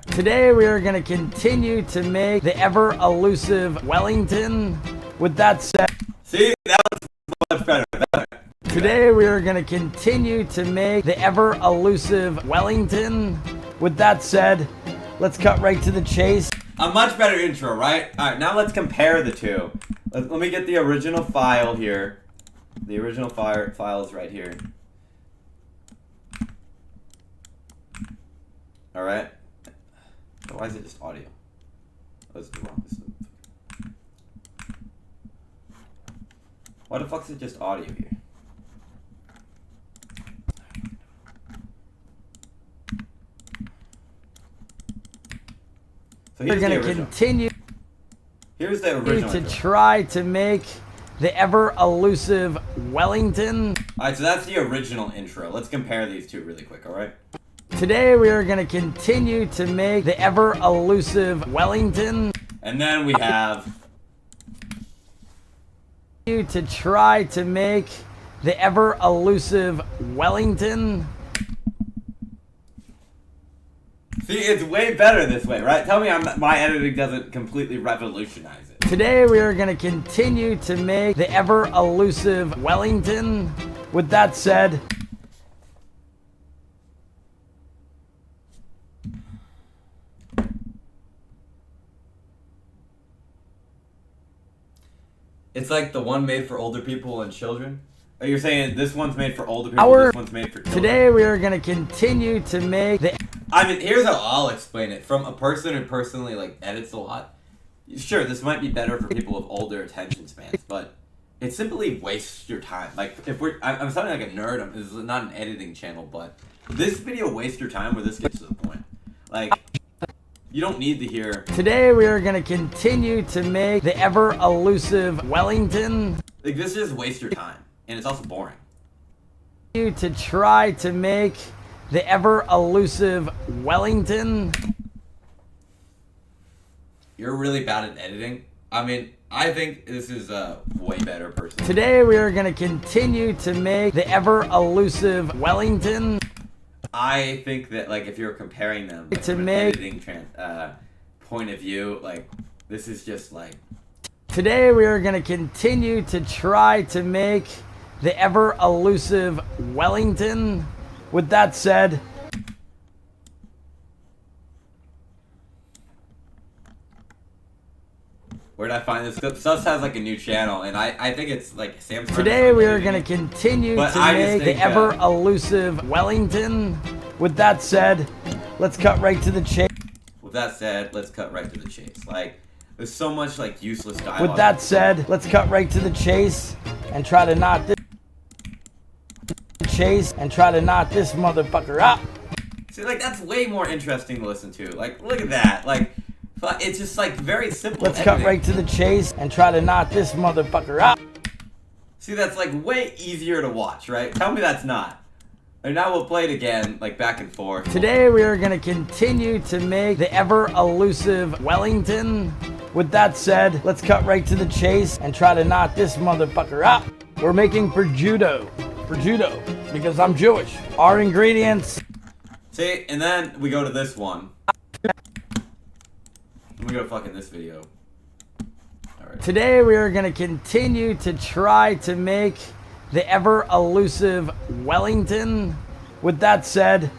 Today we are gonna continue to make the ever elusive Wellington. With that said,
See, that was much better.
today we are gonna continue to make the ever elusive Wellington. With that said, let's cut right to the chase.
A much better intro, right? Alright, now let's compare the two. Let me get the original file here. The original file is right here. Alright. Why is it just audio? Let's do wrong. Why the fuck is it just audio here? So
We're
here's the
gonna
original.
continue
Here's the original.
to
intro.
try to make the ever elusive Wellington.
Alright, so that's the original intro. Let's compare these two really quick, alright?
Today we are gonna continue to make the ever elusive Wellington.
And then we have
To try to make the ever elusive Wellington.
See, it's way better this way, right? Tell me my editing doesn't completely revolutionize it.
Today we are gonna continue to make the ever elusive Wellington. With that said,
It's like the one made for older people and children. Oh, you're saying this one's made for older people,
Our-
this one's made for children.
today we are gonna continue to make the
I mean, here's how I'll explain it. From a person who personally like edits a lot. Sure, this might be better for people with older attention spans, but it simply wastes your time. Like, if I'm sounding like a nerd. This is not an editing channel, but this video wastes your time where this gets to the point. Like, you don't need to hear.
Today we are gonna continue to make the ever elusive Wellington.
Like, this just wastes your time, and it's also boring.
To try to make the ever elusive Wellington.
You're really bad at editing. I mean, I think this is a way better person.
Today we are gonna continue to make the ever elusive Wellington.
I think that, like, if you're comparing them like,
To
from an
make-
editing point of view, like, this is just like.
Today we are gonna continue to try to make the ever elusive Wellington. With that said,
Where did I find this? Sus has like a new channel, and I think it's like Sam's.
today we are gonna continue
But
to
I just
make the
think,
ever elusive Wellington. With that said, let's cut right to the chase.
With that said, let's cut right to the chase. Like, there's so much like useless dialogue.
With that said, let's cut right to the chase and try to not. chase and try to knock this motherfucker out.
See, like, that's way more interesting to listen to. Like, look at that. Like, it's just, like, very simple
Let's
editing.
cut right to the chase and try to knock this motherfucker out.
See, that's, like, way easier to watch, right? Tell me that's not. And now we'll play it again, like, back and forth.
Today we are going to continue to make the ever elusive Wellington. With that said, let's cut right to the chase and try to knock this motherfucker out. We're making prosciutto, because I'm Jewish. Our ingredients.
See, and then we go to this one. And we go to fucking this video. Alright.
Today we are going to continue to try to make the ever elusive Wellington. With that said,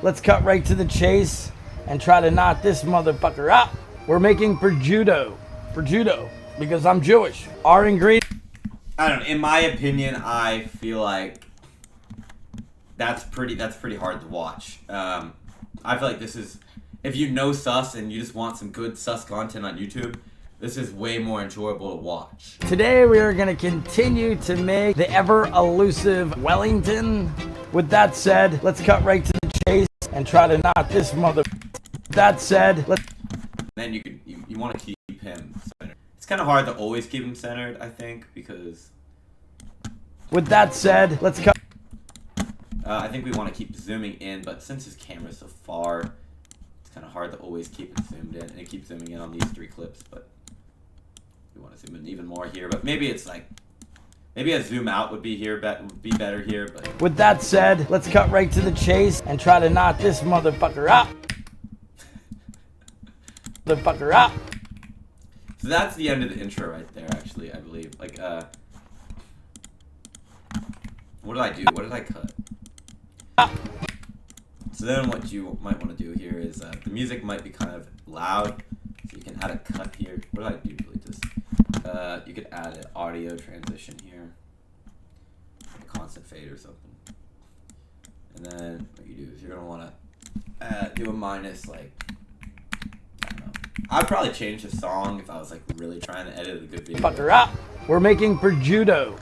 let's cut right to the chase and try to knock this motherfucker out. We're making prosciutto, because I'm Jewish. Our ingredients.
I don't know, in my opinion, I feel like that's pretty hard to watch. I feel like this is, if you know sus and you just want some good sus content on YouTube, this is way more enjoyable to watch.
Today we are going to continue to make the ever elusive Wellington. With that said, let's cut right to the chase and try to knock this mother. That said, let's.
Then you want to keep him centered. It's kind of hard to always keep him centered, I think, because.
With that said, let's cut.
I think we want to keep zooming in, but since his camera's so far, it's kind of hard to always keep it zoomed in, and it keeps zooming in on these 3 clips, but we want to zoom in even more here. But maybe it's like, maybe a zoom out would be better here. But
with that said, let's cut right to the chase and try to knock this motherfucker out.
So that's the end of the intro right there, actually, I believe. Like, what did I do? What did I cut? So then what you might want to do here is, the music might be kind of loud, so you can add a cut here. What did I do to delete this? You could add an audio transition here, a constant fade or something. And then what you do is you're going to want to do a minus, like, I don't know. I'd probably change the song if I was, like, really trying to edit a good video.
Fucker up. We're making prosciutto,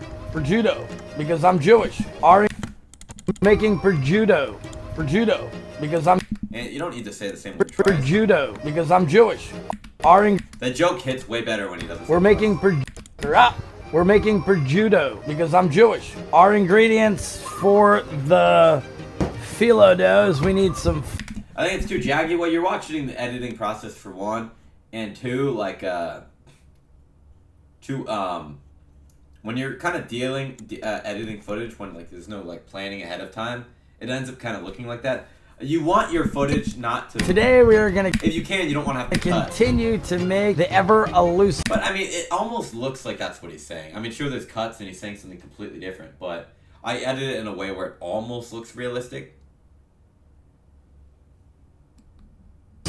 because I'm Jewish. Our making prosciutto, because I'm.
And you don't need to say the same word twice.
Prosciutto, because I'm Jewish. Our.
The joke hits way better when he doesn't.
We're making prosciutto. We're making prosciutto, because I'm Jewish. Our ingredients for the phyllo doughs, we need some.
I think it's too jaggy while you're watching the editing process for one, and two, like when you're kind of editing footage when like there's no like planning ahead of time, it ends up kind of looking like that. You want your footage not to.
Today we are gonna.
If you can, you don't want to have to
continue to make the ever elusive.
But I mean, it almost looks like that's what he's saying. I mean, sure, there's cuts and he's saying something completely different, but I edited it in a way where it almost looks realistic.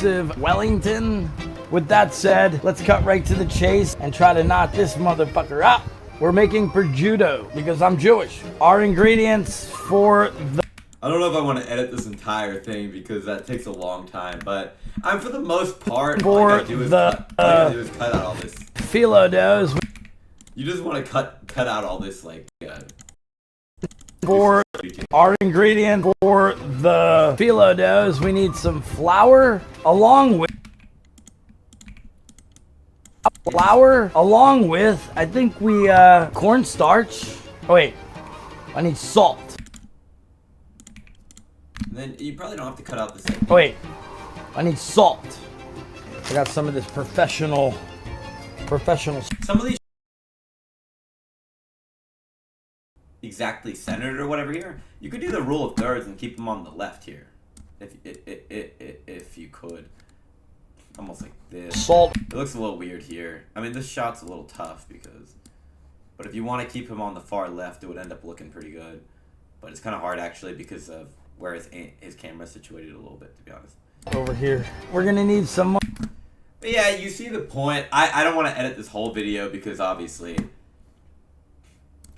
Wellington. With that said, let's cut right to the chase and try to knock this motherfucker out. We're making prosciutto, because I'm Jewish. Our ingredients for the.
I don't know if I want to edit this entire thing because that takes a long time, but for the most part, all you gotta do is cut out all this.
Phyllo doughs.
You just want to cut out all this like.
For our ingredient for the phyllo doughs, we need some flour along with I think we cornstarch. Oh wait, I need salt.
And then you probably don't have to cut out this.
Oh wait, I need salt. I got some of this professional.
Some of these exactly centered or whatever here. You could do the rule of thirds and keep them on the left here, if you could. Almost like this.
Salt.
It looks a little weird here. I mean, this shot's a little tough but if you want to keep him on the far left, it would end up looking pretty good. But it's kind of hard actually because of where his camera's situated a little bit, to be honest.
Over here. We're gonna need some more.
But yeah, you see the point. I don't want to edit this whole video because obviously,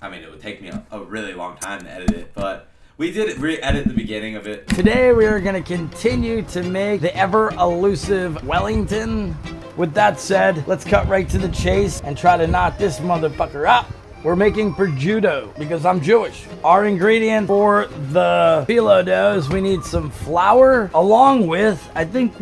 I mean, it would take me a really long time to edit it, but we did re-edit the beginning of it.
Today we are going to continue to make the ever elusive Wellington. With that said, let's cut right to the chase and try to knock this motherfucker out. We're making prosciutto because I'm Jewish. Our ingredient for the phyllo dough is we need some flour along with, I think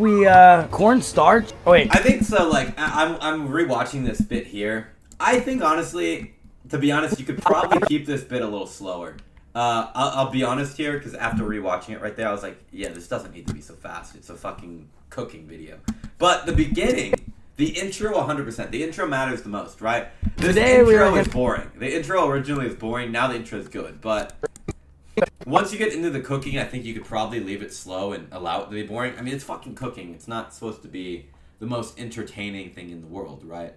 cornstarch. Oh wait.
I think so. Like I'm rewatching this bit here. I think honestly, to be honest, you could probably keep this bit a little slower. I'll be honest here, because after rewatching it right there, I was like, yeah, this doesn't need to be so fast. It's a fucking cooking video. But the beginning, the intro, 100%. The intro matters the most, right? This intro is boring. The intro originally is boring. Now the intro is good. But once you get into the cooking, I think you could probably leave it slow and allow it to be boring. I mean, it's fucking cooking. It's not supposed to be the most entertaining thing in the world, right?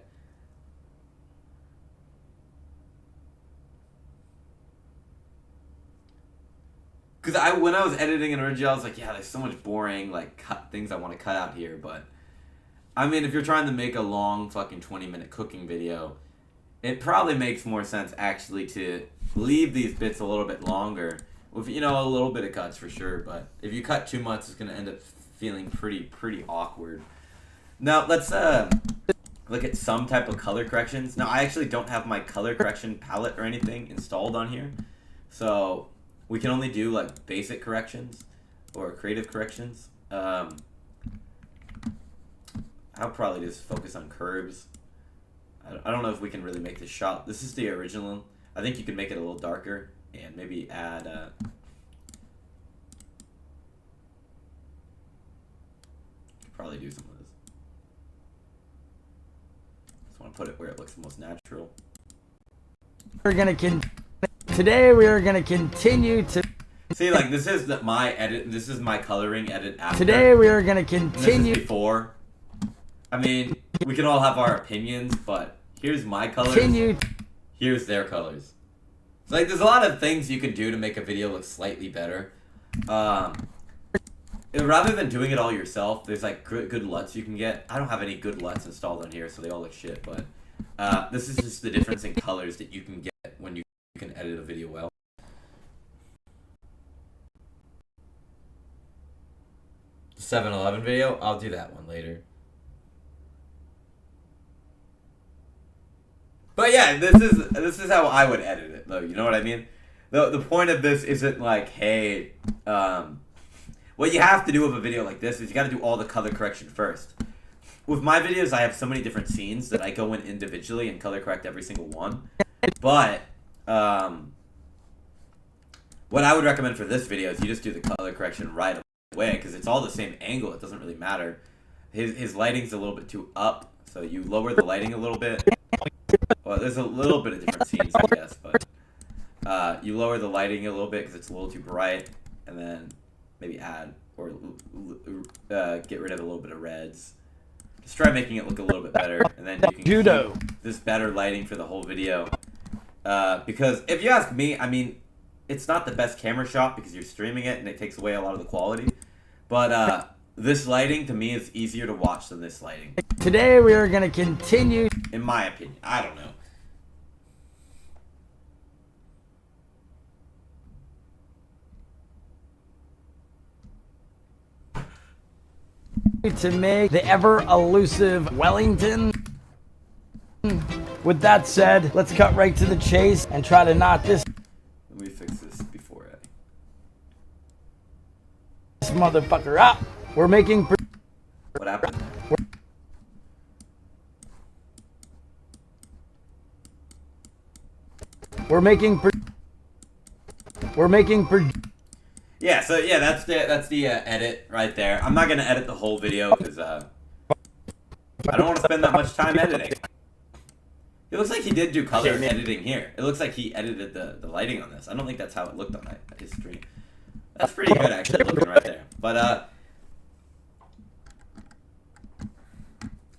Because when I was editing an original, I was like, yeah, there's so much boring, like, things I want to cut out here. But, I mean, if you're trying to make a long fucking 20-minute cooking video, it probably makes more sense, actually, to leave these bits a little bit longer. With, you know, a little bit of cuts for sure. But if you cut too much, it's going to end up feeling pretty awkward. Now, let's look at some type of color corrections. Now, I actually don't have my color correction palette or anything installed on here. So we can only do like basic corrections or creative corrections. I'll probably just focus on curves. I don't know if we can really make this shot. This is the original. I think you can make it a little darker and maybe add probably do some of this. Just want to put it where it looks the most natural.
Today we are gonna continue to
see, like, this is my edit. This is my coloring edit after.
Today we are gonna continue.
This is before. I mean, we can all have our opinions, but here's my colors. Here's their colors. So, like, there's a lot of things you can do to make a video look slightly better. Rather than doing it all yourself, there's like good LUTs you can get. I don't have any good LUTs installed on here, so they all look shit. But this is just the difference in colors that you can get when you can edit a video well. The 7-Eleven video, I'll do that one later. But yeah, this is how I would edit it, though. You know what I mean? The point of this isn't like, hey, what you have to do with a video like this is you got to do all the color correction first. With my videos, I have so many different scenes that I go in individually and color correct every single one. But what I would recommend for this video is you just do the color correction right away, because it's all the same angle. It doesn't really matter. His lighting's a little bit too up, so you lower the lighting a little bit. Well, there's a little bit of different scenes, I guess, but you lower the lighting a little bit because it's a little too bright, and then maybe add or get rid of a little bit of reds. Just try making it look a little bit better, and then you can keep this better lighting for the whole video. Because if you ask me, I mean, it's not the best camera shot because you're streaming it and it takes away a lot of the quality. But this lighting, to me, is easier to watch than this lighting.
Today we are going to continue.
In my opinion. I don't know.
To make the ever elusive Wellington. With that said, let's cut right to the chase and try to knock this.
Let me fix this before adding.
This motherfucker up. We're making.
What happened?
We're making.
Yeah, so yeah, that's the edit right there. I'm not gonna edit the whole video because I don't want to spend that much time editing. It looks like he did do color editing here. It looks like he edited the lighting on this. I don't think that's how it looked on his stream. That's pretty good actually looking right there. But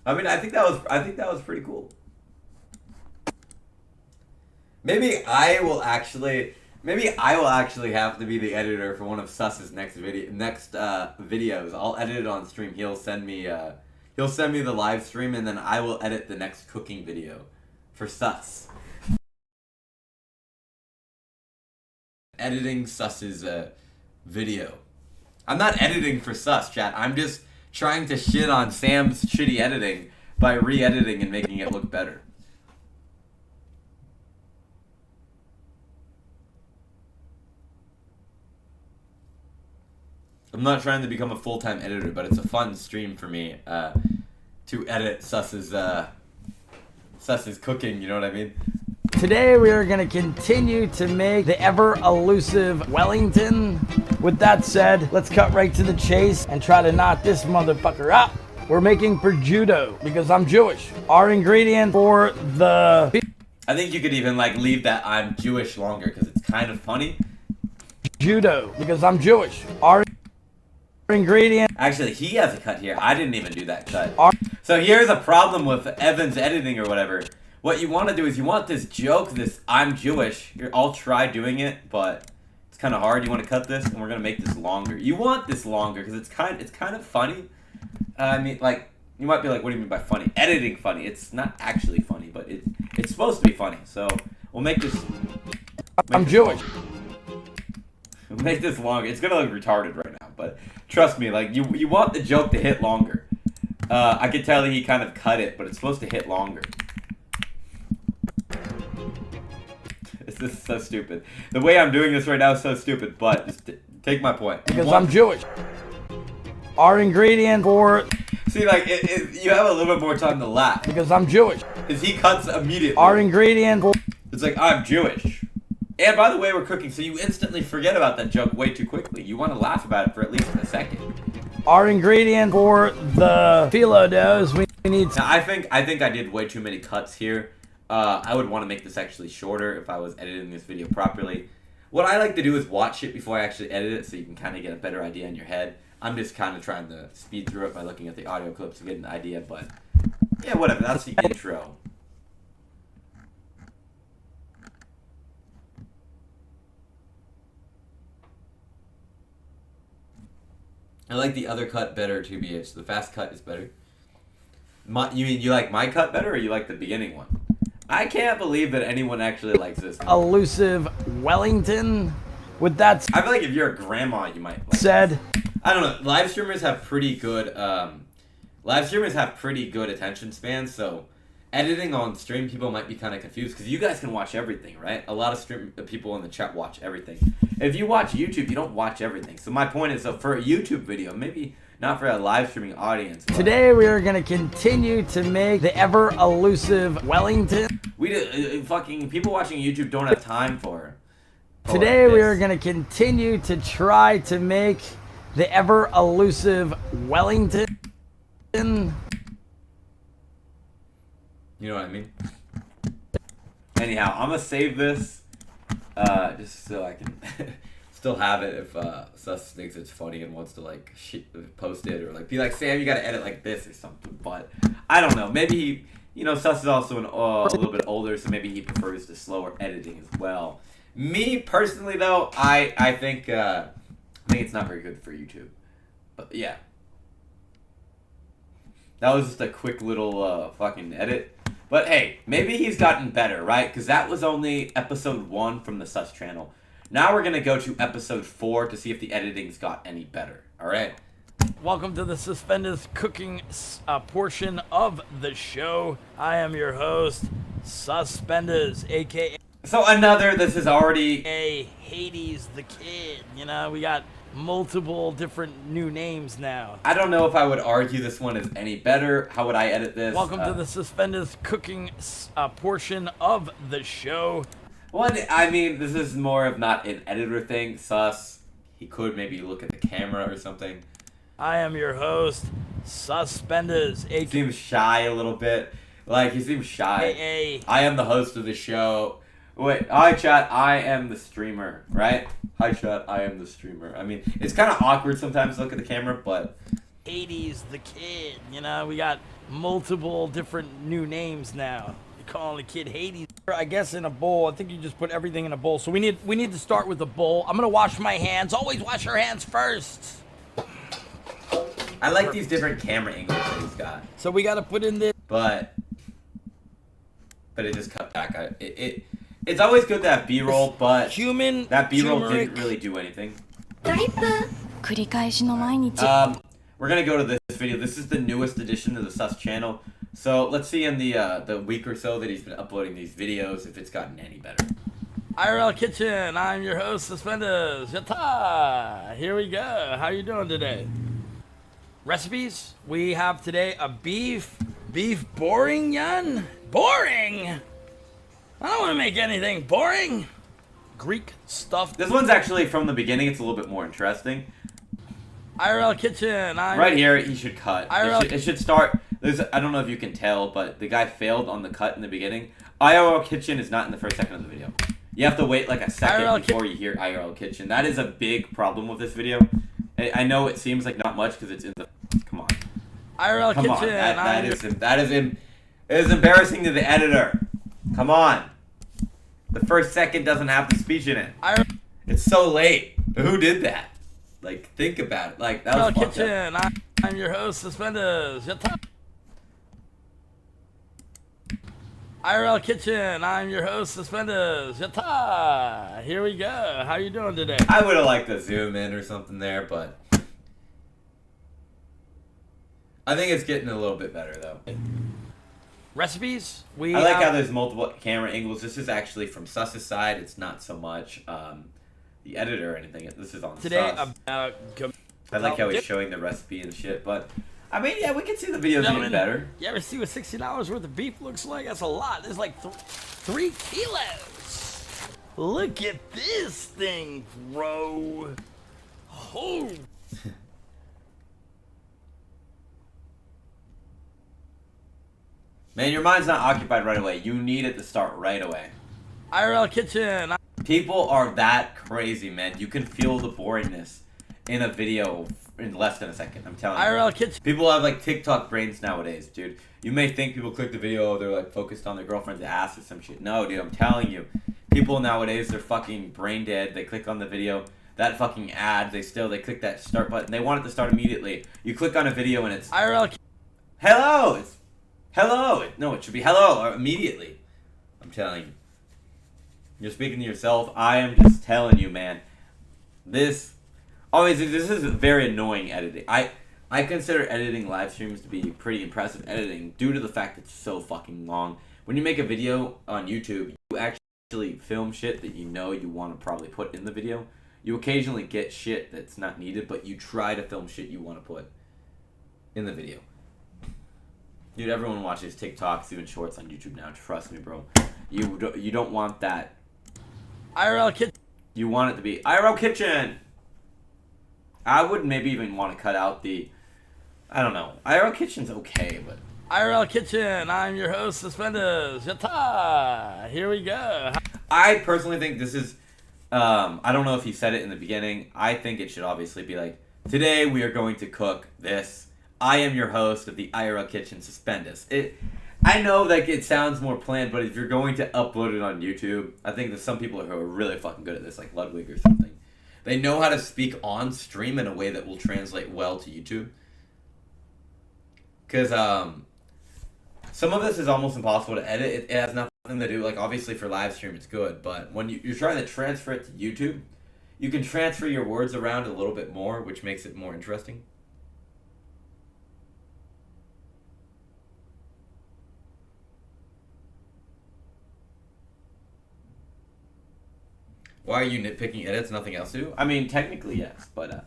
I mean, I think that was pretty cool. Maybe I will actually have to be the editor for one of Sus's next videos. I'll edit it on stream. He'll send me the live stream, and then I will edit the next cooking video for Sus. Editing Sus's video. I'm not editing for Sus, chat. I'm just trying to shit on Sam's shitty editing by re-editing and making it look better. I'm not trying to become a full-time editor, but it's a fun stream for me to edit Sus's cooking, you know what I mean?
Today we are going to continue to make the ever elusive Wellington. With that said, let's cut right to the chase and try to knock this motherfucker out. We're making prosciutto because I'm Jewish. Our ingredient for the...
I think you could even like leave that I'm Jewish longer because it's kind of funny.
Judo because I'm Jewish. Our ingredient...
Actually, he has a cut here. I didn't even do that cut. So here's a problem with Evan's editing or whatever. What you want to do is you want this joke, this I'm Jewish. I'll try doing it, but it's kind of hard. You want to cut this, and we're gonna make this longer. You want this longer because it's kind of funny. I mean, like you might be like, what do you mean by funny? Editing funny. It's not actually funny, but it's supposed to be funny. So we'll make this.
I'm Jewish.
We'll make this longer. It's gonna look retarded right now, but trust me, like you want the joke to hit longer. I could tell that he kind of cut it, but it's supposed to hit longer. This is so stupid. The way I'm doing this right now is so stupid, but just take my point.
Because I'm Jewish. Our ingredient for...
See, like, you have a little bit more time to laugh.
Because I'm Jewish.
Because he cuts immediately.
Our ingredient for...
It's like, I'm Jewish. And by the way, we're cooking, so you instantly forget about that joke way too quickly. You want to laugh about it for at least a second.
Our ingredient for the phyllo doughs, we need...
Now, I think I did way too many cuts here. I would want to make this actually shorter if I was editing this video properly. What I like to do is watch it before I actually edit it so you can kind of get a better idea in your head. I'm just kind of trying to speed through it by looking at the audio clips to get an idea, but yeah, whatever. That's the intro. I like the other cut better, 2BH. The fast cut is better. You like my cut better, or you like the beginning one? I can't believe that anyone actually likes this one.
Elusive Wellington. With that
I feel like if you're a grandma, you might like
said.
This. I don't know. Live streamers have pretty good attention spans, so editing on stream, people might be kind of confused because you guys can watch everything, right? A lot of stream people in the chat watch everything. If you watch YouTube, you don't watch everything. So my point is, so for a YouTube video, maybe not for a live streaming audience.
Today we are going to continue to make the ever elusive Wellington.
We do, fucking people watching YouTube don't have time for.
Today we are going to continue to try to make the ever elusive Wellington.
You know what I mean? Anyhow, I'm gonna save this just so I can still have it if Sus thinks it's funny and wants to like post it or like be like, Sam, you gotta edit like this or something. But I don't know. Maybe Sus is also a little bit older, so maybe he prefers the slower editing as well. Me personally, though, I think it's not very good for YouTube. But yeah, that was just a quick little fucking edit. But hey, maybe he's gotten better, right? Because that was only episode 1 from the Sus channel. Now we're going to go to episode 4 to see if the editing's got any better. All right?
Welcome to the Suspenders cooking portion of the show. I am your host, Suspenders, a.k.a.
So this is already...
Hades the Kid. We got multiple different new names now.
I don't know if I would argue this one is any better. How would I edit this?
Welcome to the Suspenders cooking portion of the show.
Well, I mean, this is more of not an editor thing. Sus, he could maybe look at the camera or something.
I am your host, Suspenders.
He seems shy a little bit. Like, he seems shy. I am the host of the show. Wait, hi chat, I am the streamer, right? Hi chat, I am the streamer. I mean, it's kind of awkward sometimes to look at the camera, but...
Hades the Kid, we got multiple different new names now. You're calling the kid Hades. I guess in a bowl, I think you just put everything in a bowl. So we need to start with the bowl. I'm gonna wash my hands. Always wash your hands first.
I like these different camera angles that he's got.
So we gotta put in this...
But it just cut back. It's always good to have B-roll, but that B-roll didn't really do anything. We're gonna go to this video. This is the newest addition to the Sus channel. So let's see in the week or so that he's been uploading these videos if it's gotten any better.
IRL Kitchen, I'm your host, Suspenders. Yatta! Here we go. How you doing today? Recipes? We have today a beef bourguignon? Boring! I don't want to make anything boring. Greek stuffed.
This one's actually from the beginning. It's a little bit more interesting.
IRL Kitchen,
right here, he should cut.
IRL
It should start. I don't know if you can tell, but the guy failed on the cut in the beginning. IRL Kitchen is not in the first second of the video. You have to wait like a second before you hear IRL Kitchen. That is a big problem with this video. I know it seems like not much because it's in the. Come on.
IRL
Come
Kitchen.
On. It is embarrassing to the editor. Come on. The first second doesn't have the speech in it. It's so late. Who did that? Like, think about it. Like, that was fucked
Kitchen.
up.
I'm your host, Suspenders. IRL Kitchen. I'm your host, Suspenders. Yatta! Here we go. How you doing today?
I would have liked to zoom in or something there, but I think it's getting a little bit better though.
Recipes?
I like how there's multiple camera angles. This is actually from Sus's side. It's not so much the editor or anything. This is on
today
Sus.
about.
I like how he's showing the recipe and shit, but I mean, yeah, we can see the videos getting better.
You ever see what $60 worth of beef looks like? That's a lot. There's like 3 kilos. Look at this thing, bro. Oh.
Man, your mind's not occupied right away. You need it to start right away.
IRL Kitchen.
People are that crazy, man. You can feel the boringness in a video in less than a second. I'm telling you.
IRL Kitchen.
People have like TikTok brains nowadays, dude. You may think people click the video, they're like focused on their girlfriend's ass or some shit. No, dude, I'm telling you. People nowadays, they're fucking brain dead. They click on the video, that fucking ad, they click that start button. They want it to start immediately. You click on a video and it's
IRL.
hello. It's hello. No, it should be hello or immediately. I'm telling you. You're speaking to yourself. I am just telling you, man. This is very annoying editing. I consider editing live streams to be pretty impressive editing due to the fact it's so fucking long. When you make a video on YouTube, you actually film shit that you know you want to probably put in the video. You occasionally get shit that's not needed, but you try to film shit you want to put in the video. Dude, everyone watches TikToks, even shorts on YouTube now. Trust me, bro. You don't want that.
IRL Kitchen.
You want it to be IRL Kitchen. I would maybe even want to cut out the. I don't know. IRL Kitchen's okay, but.
IRL Kitchen. I'm your host, Suspenders. Yatta! Here we go.
I personally think this is. I don't know if he said it in the beginning. I think it should obviously be like, today we are going to cook this. I am your host of the IRL Kitchen, Suspendus. I know like it sounds more planned, but if you're going to upload it on YouTube, I think there's some people who are really fucking good at this, like Ludwig or something. They know how to speak on stream in a way that will translate well to YouTube. Because some of this is almost impossible to edit. It has nothing to do, like obviously for live stream it's good, but when you're trying to transfer it to YouTube, you can transfer your words around a little bit more, which makes it more interesting. Why are you nitpicking edits? Nothing else to do? I mean, technically yes, but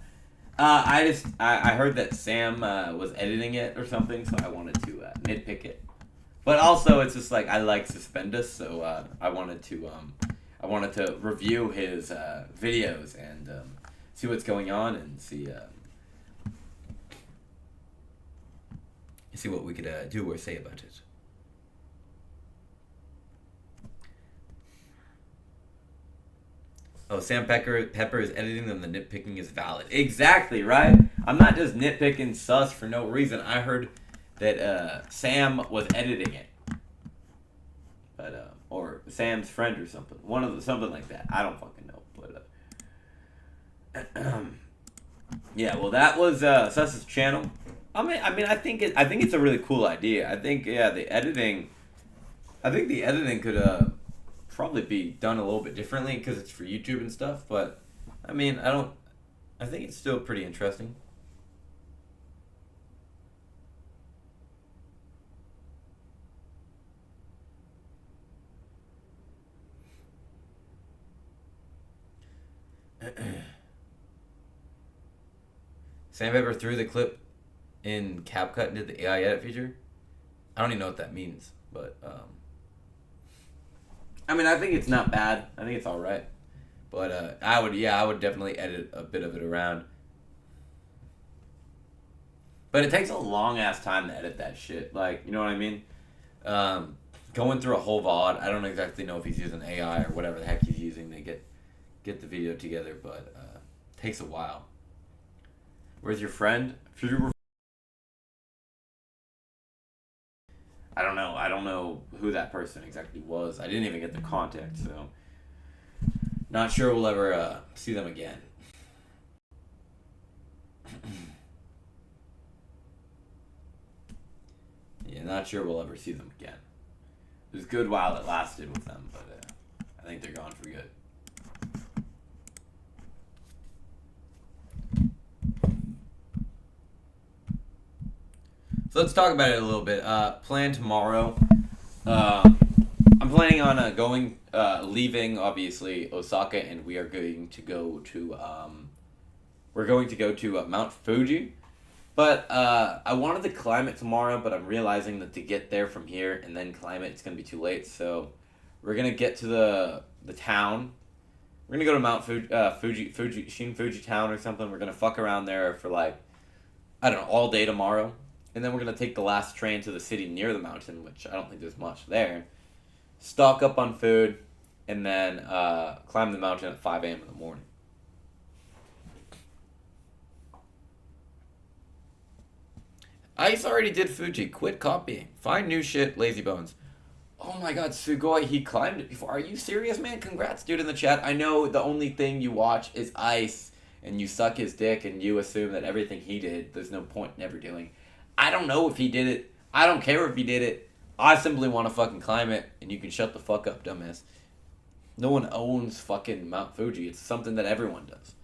I heard that Sam was editing it or something, so I wanted to nitpick it. But also, it's just like I like Suspendus, so I wanted to review his videos and see what's going on and see what we could do or say about it. Oh, Sam Pepper is editing them. The nitpicking is valid. Exactly, right? I'm not just nitpicking sus for no reason. I heard that Sam was editing it, but or Sam's friend or something. Something like that. I don't fucking know, but yeah. Well, that was Sus's channel. I mean, I think it's a really cool idea. I think the editing could probably be done a little bit differently because it's for YouTube and stuff, but I mean, I think it's still pretty interesting. Sandpaper threw the clip in CapCut and did the AI edit feature. I don't even know what that means, but I mean, I think it's not bad. I think it's all right, but I would definitely edit a bit of it around. But it takes a long ass time to edit that shit. Like, you know what I mean? Going through a whole VOD, I don't exactly know if he's using AI or whatever the heck he's using to get the video together, but it takes a while. Where's your friend? I don't know. I don't know who that person exactly was. I didn't even get the contact, so not sure we'll ever see them again. Yeah, not sure we'll ever see them again. It was good while it lasted with them, but I think they're gone for good. So let's talk about it a little bit. Plan tomorrow. I'm planning on leaving obviously Osaka, and we are going to go to Mount Fuji. But I wanted to climb it tomorrow, but I'm realizing that to get there from here and then climb it, it's gonna be too late. So we're gonna get to the town. We're gonna go to Mount Shin Fuji town or something. We're gonna fuck around there for like, I don't know, all day tomorrow. And then we're going to take the last train to the city near the mountain, which I don't think there's much there. Stock up on food, and then climb the mountain at 5 a.m. in the morning. Ice already did Fuji. Quit copying. Find new shit, lazy bones. Oh my god, Sugoi, he climbed it before. Are you serious, man? Congrats, dude, in the chat. I know the only thing you watch is Ice, and you suck his dick, and you assume that everything he did, there's no point in ever doing. I don't know if he did it. I don't care if he did it. I simply want to fucking climb it, and you can shut the fuck up, dumbass. No one owns fucking Mount Fuji. It's something that everyone does.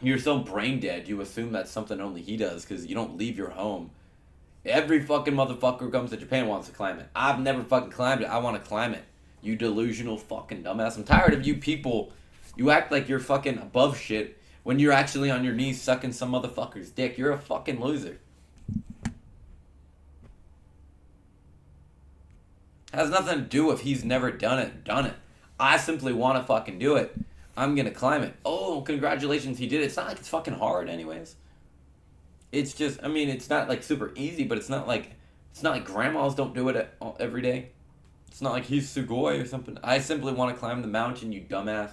You're so brain dead, you assume that's something only he does because you don't leave your home. Every fucking motherfucker who comes to Japan wants to climb it. I've never fucking climbed it. I want to climb it. You delusional fucking dumbass. I'm tired of you people. You act like you're fucking above shit when you're actually on your knees sucking some motherfucker's dick. You're a fucking loser. Has nothing to do if he's never done it. I simply want to fucking do it. I'm gonna climb it. Oh, congratulations, he did it. It's not like it's fucking hard anyways. It's just, I mean, it's not like super easy, but it's not like grandmas don't do it every day. It's not like he's Sugoi or something. I simply want to climb the mountain, you dumbass.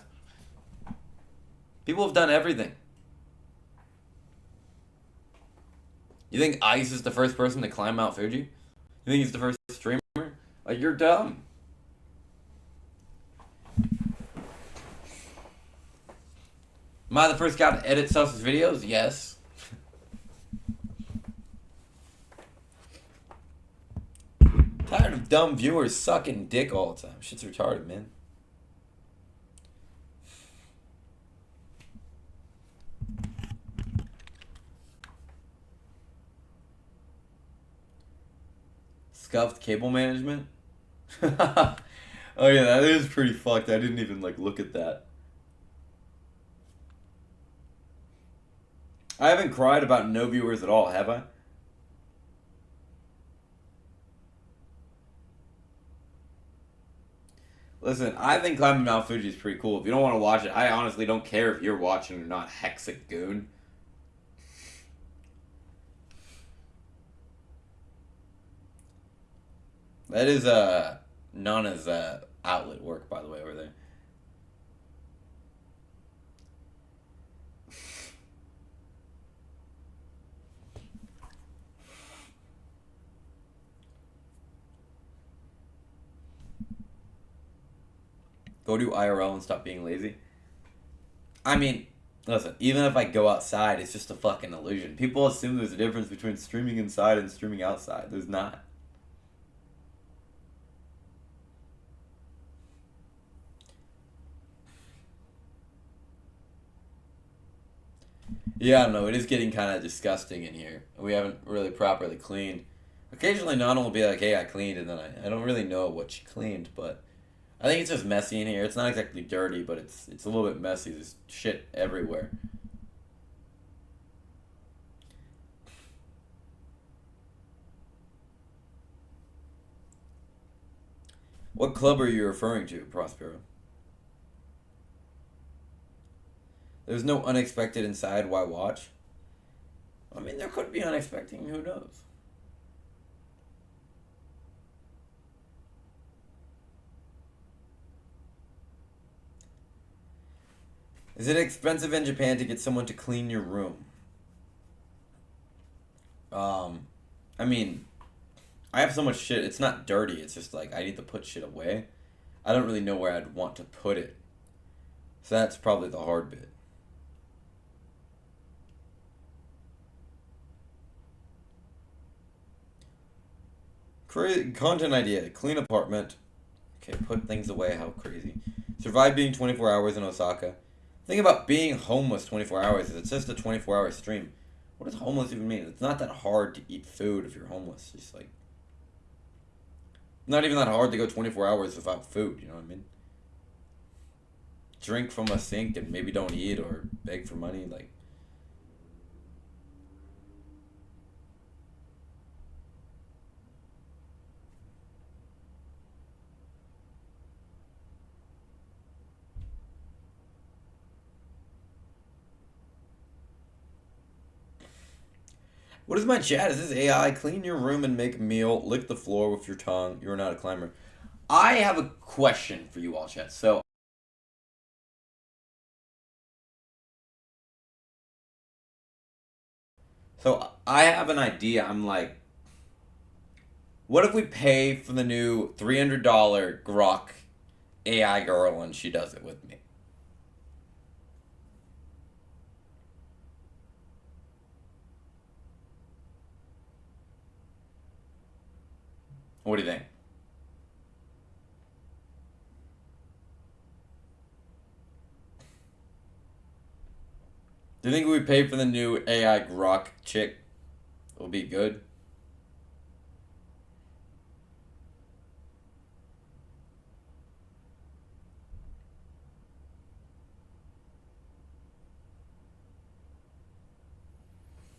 People have done everything. You think Ice is the first person to climb Mount Fuji? You think he's the first streamer? Like, you're dumb. Am I the first guy to edit Sus's videos? Yes. Tired of dumb viewers sucking dick all the time. Shit's retarded, man. Scuffed cable management? Oh yeah, that is pretty fucked. I didn't even like look at that. I haven't cried about no viewers at all, have I? Listen, I think climbing Mount Fuji is pretty cool. If you don't want to watch it, I honestly don't care if you're watching or not, Hexic Goon. That is Nana's outlet work, by the way, over there. Go to IRL and stop being lazy. I mean, listen, even if I go outside, it's just a fucking illusion. People assume there's a difference between streaming inside and streaming outside. There's not. Yeah, I don't know. It is getting kind of disgusting in here. We haven't really properly cleaned. Occasionally, Nana will be like, hey, I cleaned, and then I don't really know what she cleaned, but I think it's just messy in here. It's not exactly dirty, but it's a little bit messy. There's shit everywhere. What club are you referring to, Prospero? There's no unexpected inside. Why watch? I mean, there could be unexpected. Who knows? Is it expensive in Japan to get someone to clean your room? I mean, I have so much shit. It's not dirty. It's just like I need to put shit away. I don't really know where I'd want to put it. So that's probably the hard bit. Create content idea. Clean apartment. Okay, put things away. How crazy. Survive being 24 hours in Osaka. The thing about being homeless 24 hours is it's just a 24-hour stream. What does homeless even mean? It's not that hard to eat food if you're homeless. It's just like, not even that hard to go 24 hours without food, you know what I mean? Drink from a sink and maybe don't eat or beg for money, like. What is my chat? Is this AI? Clean your room and make a meal. Lick the floor with your tongue. You're not a climber. I have a question for you all, chat. So I have an idea. I'm like, what if we pay for the new $300 Grok AI girl and she does it with me? What do you think? Do you think we pay for the new AI Grok chick? It'll be good.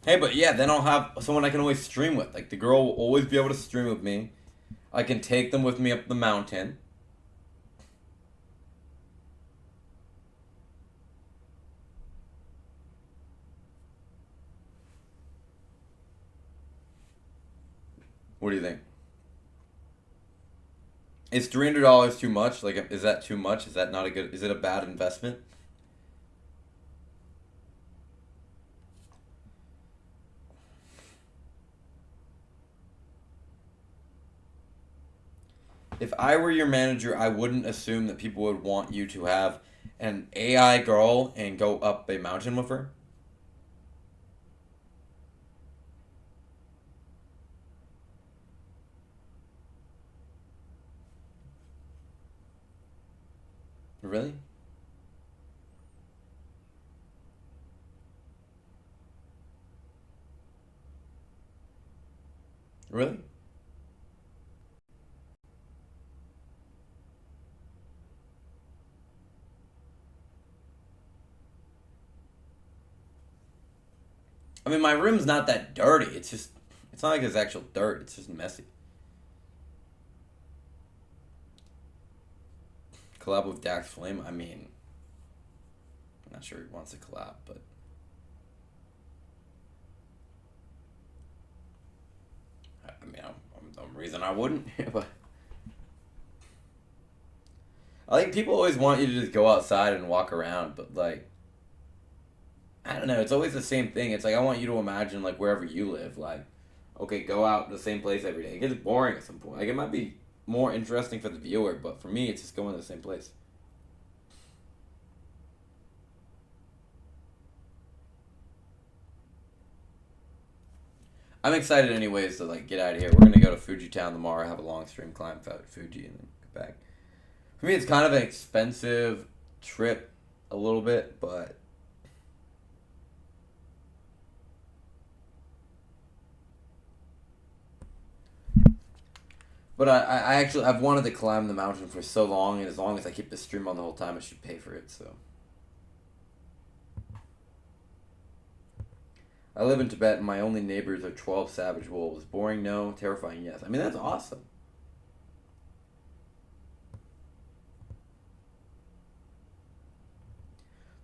Hey, but yeah, then I'll have someone I can always stream with. Like, the girl will always be able to stream with me. I can take them with me up the mountain. What do you think? Is $300 too much? Like, is that too much? Is that not a good... Is it a bad investment? If I were your manager, I wouldn't assume that people would want you to have an AI girl and go up a mountain with her. Really? Really? I mean, my room's not that dirty. It's just, it's not like it's actual dirt. It's just messy. Collab with Dax Flame? I mean, I'm not sure he wants to collab, but... I mean, no reason I wouldn't, but... I think people always want you to just go outside and walk around, but, like... I don't know, it's always the same thing. It's like, I want you to imagine, like, wherever you live, like... Okay, go out the same place every day. It gets boring at some point. Like, it might be more interesting for the viewer, but for me, it's just going to the same place. I'm excited anyways to, like, get out of here. We're going to go to Fuji Town tomorrow, have a long stream, climb out Fuji, and then get back. For me, it's kind of an expensive trip a little bit, but... But I've wanted to climb the mountain for so long, and as long as I keep the stream on the whole time, I should pay for it, so. I live in Tibet, and my only neighbors are 12 savage wolves. Boring, no. Terrifying, yes. I mean, that's awesome.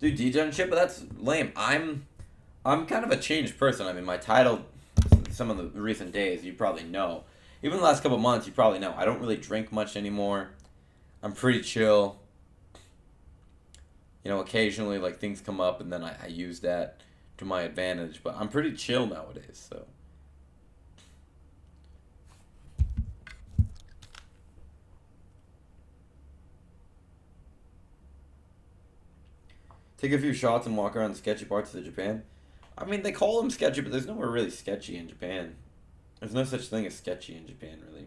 Dude, degen shit, but that's lame. I'm kind of a changed person. I mean, my title, some of the recent days, you probably know. Even the last couple months, you probably know. I don't really drink much anymore. I'm pretty chill. You know, occasionally, like, things come up, and then I use that to my advantage. But I'm pretty chill nowadays, so. Take a few shots and walk around sketchy parts of Japan. I mean, they call them sketchy, but there's nowhere really sketchy in Japan. There's no such thing as sketchy in Japan, really.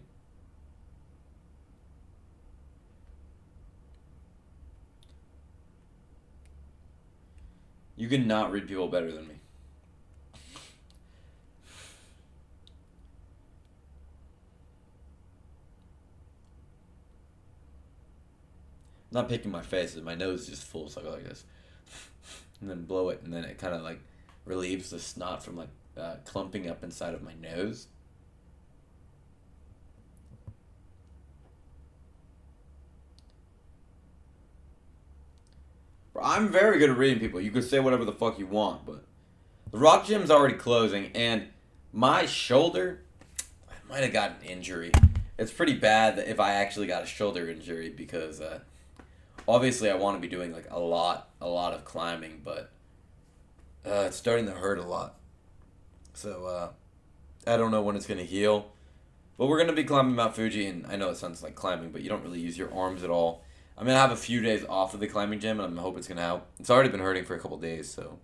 You cannot read people better than me. I'm not picking my face, my nose is just full, so I go like this. And then blow it, and then it kind of like relieves the snot from like clumping up inside of my nose. I'm very good at reading people. You could say whatever the fuck you want, but the rock gym's already closing, and my shoulder, I might have gotten an injury. It's pretty bad that if I actually got a shoulder injury, because obviously I want to be doing like a lot of climbing, but it's starting to hurt a lot. So I don't know when it's going to heal. But we're going to be climbing Mount Fuji, and I know it sounds like climbing, but you don't really use your arms at all. I'm going to have a few days off of the climbing gym, and I hope it's going to help. It's already been hurting for a couple days, so.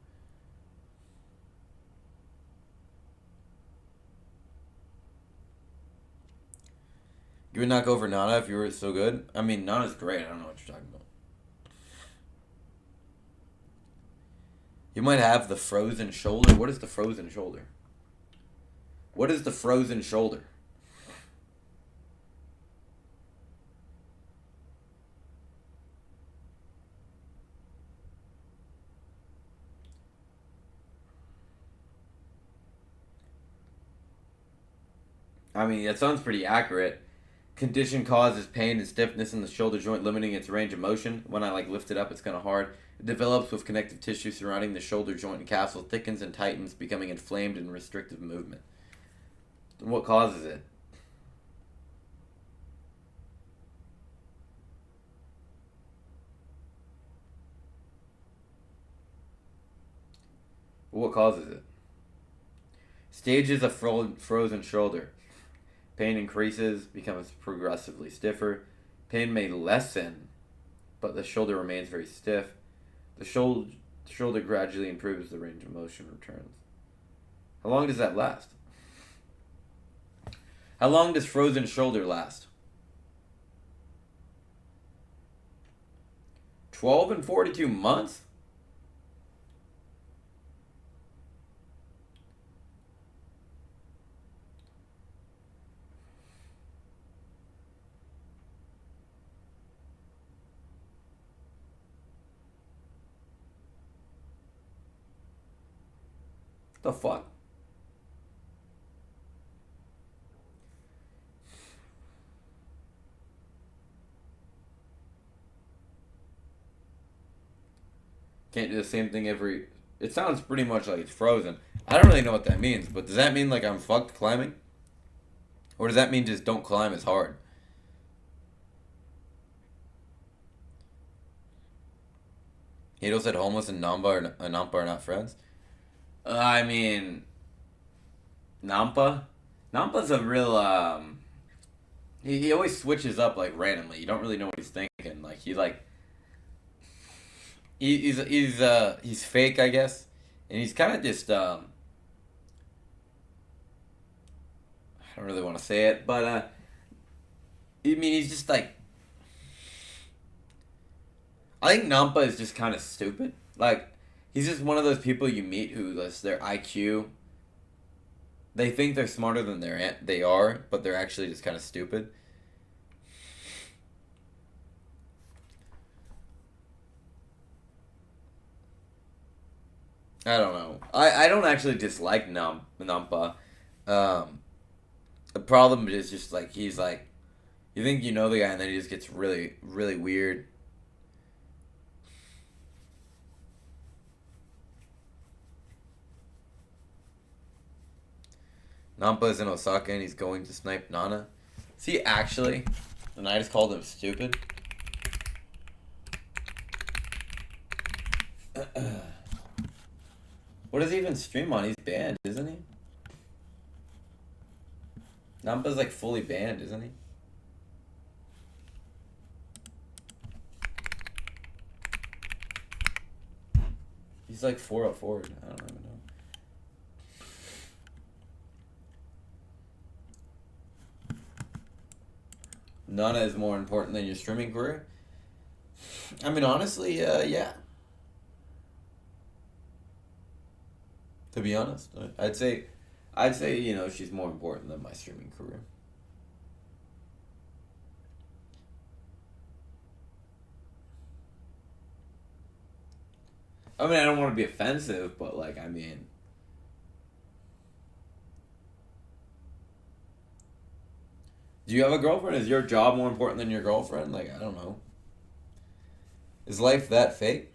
You would not go for Nana if you were so good? I mean, Nana's great. I don't know what you're talking about. You might have the frozen shoulder. What is the frozen shoulder? What is the frozen shoulder? I mean, that sounds pretty accurate. Condition causes pain and stiffness in the shoulder joint, limiting its range of motion. When I lift it up, it's kind of hard. It develops with connective tissue surrounding the shoulder joint and capsule, thickens and tightens, becoming inflamed and restrictive movement. What causes it? What causes it? Stages of frozen shoulder. Pain increases, becomes progressively stiffer. Pain may lessen, but the shoulder remains very stiff. The shoulder gradually improves, the range of motion returns. How long does that last? How long does frozen shoulder last? 12 and 42 months? The fuck? Can't do the same thing every... It sounds pretty much like it's frozen. I don't really know what that means, but does that mean like I'm fucked climbing? Or does that mean just don't climb as hard? Hito said homeless and Nampa are not friends. I mean, Nampa's a real, he always switches up, randomly. You don't really know what he's thinking. He's fake, I guess. And he's kind of just, I don't really want to say it, but, I mean, he's just, I think Nampa is just kind of stupid. He's just one of those people you meet who their IQ, they think they're smarter than they are, but they're actually just kind of stupid. I don't know. I don't actually dislike Nampa. The problem is just like he's like, you think you know the guy and then he just gets really, really weird. Nampa's in Osaka and he's going to snipe Nana. See, actually, and I just called him stupid. What does he even stream on? He's banned, isn't he? Nampa's like fully banned, isn't he? He's like 404. I don't even know. Nana is more important than your streaming career? I mean, honestly, yeah. To be honest, I'd say, you know, she's more important than my streaming career. I mean, I don't want to be offensive, but like, I mean, do you have a girlfriend? Is your job more important than your girlfriend? Like, I don't know. Is life that fake?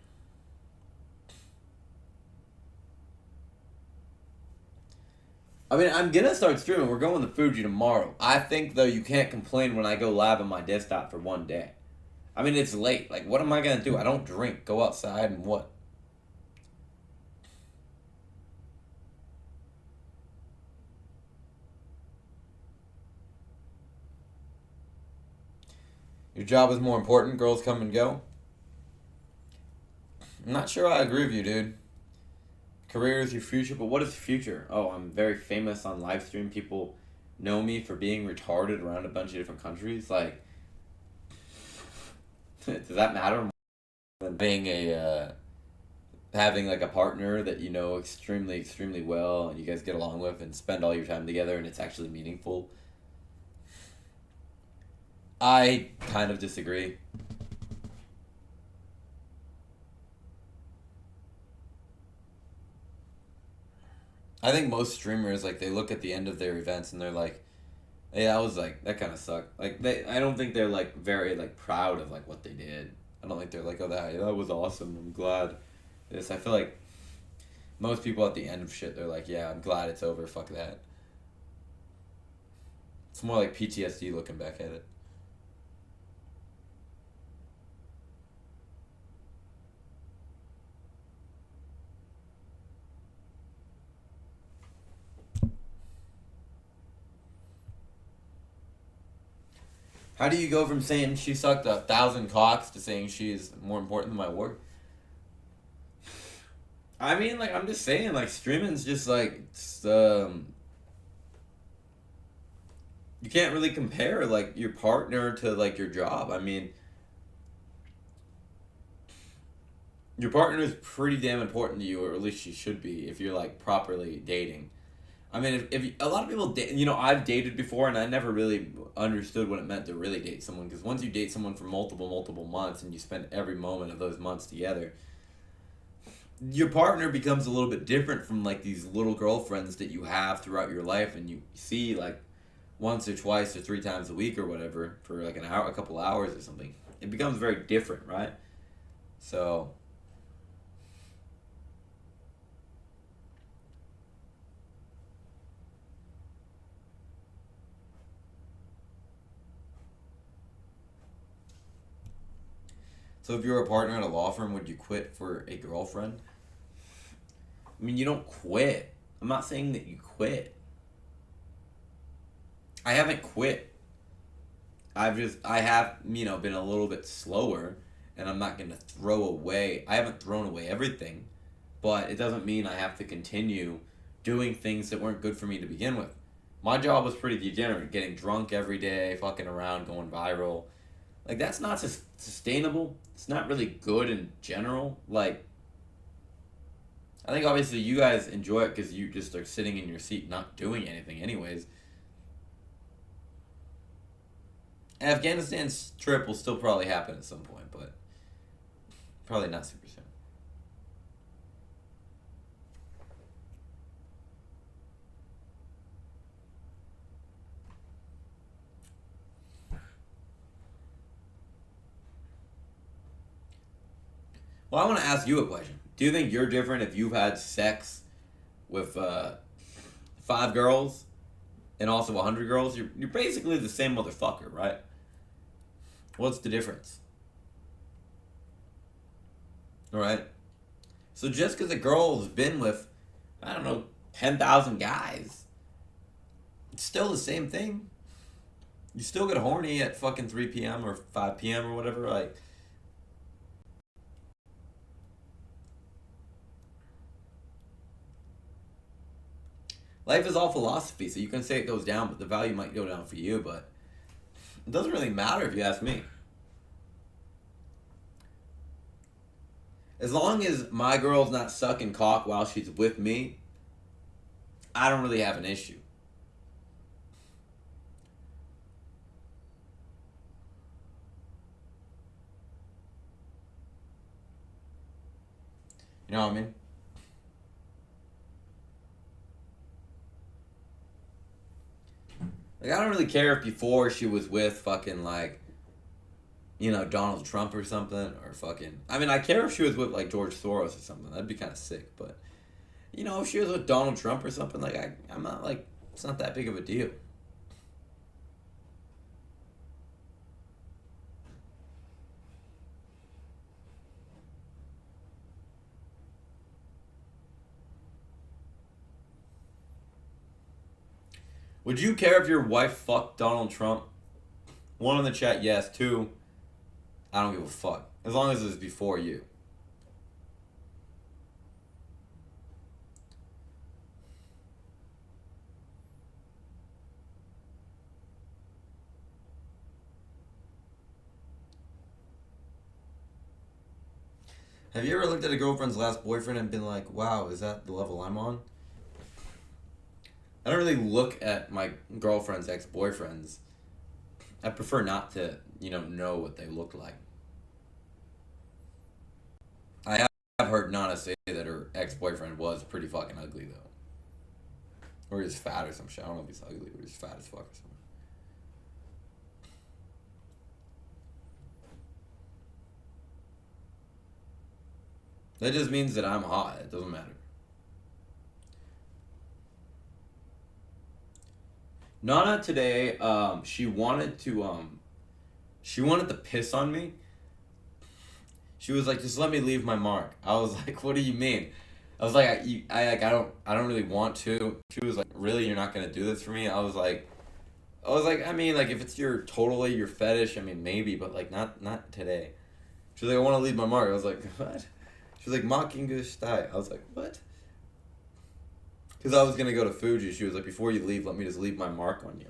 I mean, I'm gonna start streaming. We're going to Fuji tomorrow. I think, though, you can't complain when I go live on my desktop for one day. I mean, it's late. Like, what am I gonna do? I don't drink. Go outside and what? Your job is more important. Girls come and go. I'm not sure I agree with you, dude. Career is your future, but what is future? Oh, I'm very famous on live stream. People know me for being retarded around a bunch of different countries. Like, does that matter more than being having like a partner that you know extremely, extremely well and you guys get along with and spend all your time together and it's actually meaningful? I kind of disagree. I think most streamers, like, they look at the end of their events and they're like, hey, that kind of sucked. Like, I don't think they're, like, very, like, proud of, like, what they did. I don't think they're like, oh, that was awesome. I'm glad. I feel like most people at the end of shit, they're like, yeah, I'm glad it's over. Fuck that. It's more like PTSD looking back at it. How do you go from saying she sucked 1,000 cocks to saying she's more important than my work? I mean, like, I'm just saying, like, streaming's just, like, you can't really compare, like, your partner to, like, your job. I mean, your partner is pretty damn important to you, or at least she should be, if you're, like, properly dating. I mean, if a lot of people date, you know, I've dated before and I never really understood what it meant to really date someone, because once you date someone for multiple months and you spend every moment of those months together, your partner becomes a little bit different from like these little girlfriends that you have throughout your life and you see like once or twice or 3 times a week or whatever for like an hour, a couple hours or something. It becomes very different, right? So if you were a partner at a law firm, would you quit for a girlfriend? I mean, you don't quit. I'm not saying that you quit. I haven't quit. I have, you know, been a little bit slower, and I'm not going to throw away. I haven't thrown away everything, but it doesn't mean I have to continue doing things that weren't good for me to begin with. My job was pretty degenerate, getting drunk every day, fucking around, going viral. Like, that's not sustainable. It's not really good in general. Like, I think obviously you guys enjoy it because you just are sitting in your seat not doing anything anyways. Afghanistan's trip will still probably happen at some point, but probably not super soon. Well, I want to ask you a question. Do you think you're different if you've had sex with 5 girls and also 100 girls? You're basically the same motherfucker, right? What's the difference? All right. So just because a girl's been with, I don't know, 10,000 guys, it's still the same thing. You still get horny at fucking 3 p.m. or 5 p.m. or whatever. Like, life is all philosophy, so you can say it goes down, but the value might go down for you, but it doesn't really matter if you ask me. As long as my girl's not sucking cock while she's with me, I don't really have an issue. You know what I mean? Like, I don't really care if before she was with fucking, like, you know, Donald Trump or something, or fucking... I mean, I care if she was with, like, George Soros or something. That'd be kind of sick, but... You know, if she was with Donald Trump or something, like, I'm not, like... It's not that big of a deal. Would you care if your wife fucked Donald Trump? 1 in the chat, yes. 2, I don't give a fuck. As long as it's before you. Have you ever looked at a girlfriend's last boyfriend and been like, wow, is that the level I'm on? I don't really look at my girlfriend's ex-boyfriends. I prefer not to, you know what they look like. I have heard Nana say that her ex-boyfriend was pretty fucking ugly, though. Or he's fat or some shit. I don't know if he's ugly, or he's fat as fuck or something. That just means that I'm hot. It doesn't matter. Nana today, she wanted to piss on me. She was like, just let me leave my mark. I was like, what do you mean? I was like, I don't really want to. She was like, really, you're not gonna do this for me? I was like, I mean, like, if it's totally your fetish, I mean, maybe, but like, not today. She was like, I want to leave my mark. I was like, what? She was like, mocking style. I was like, what? Because I was going to go to Fuji. She was like, before you leave, let me just leave my mark on you.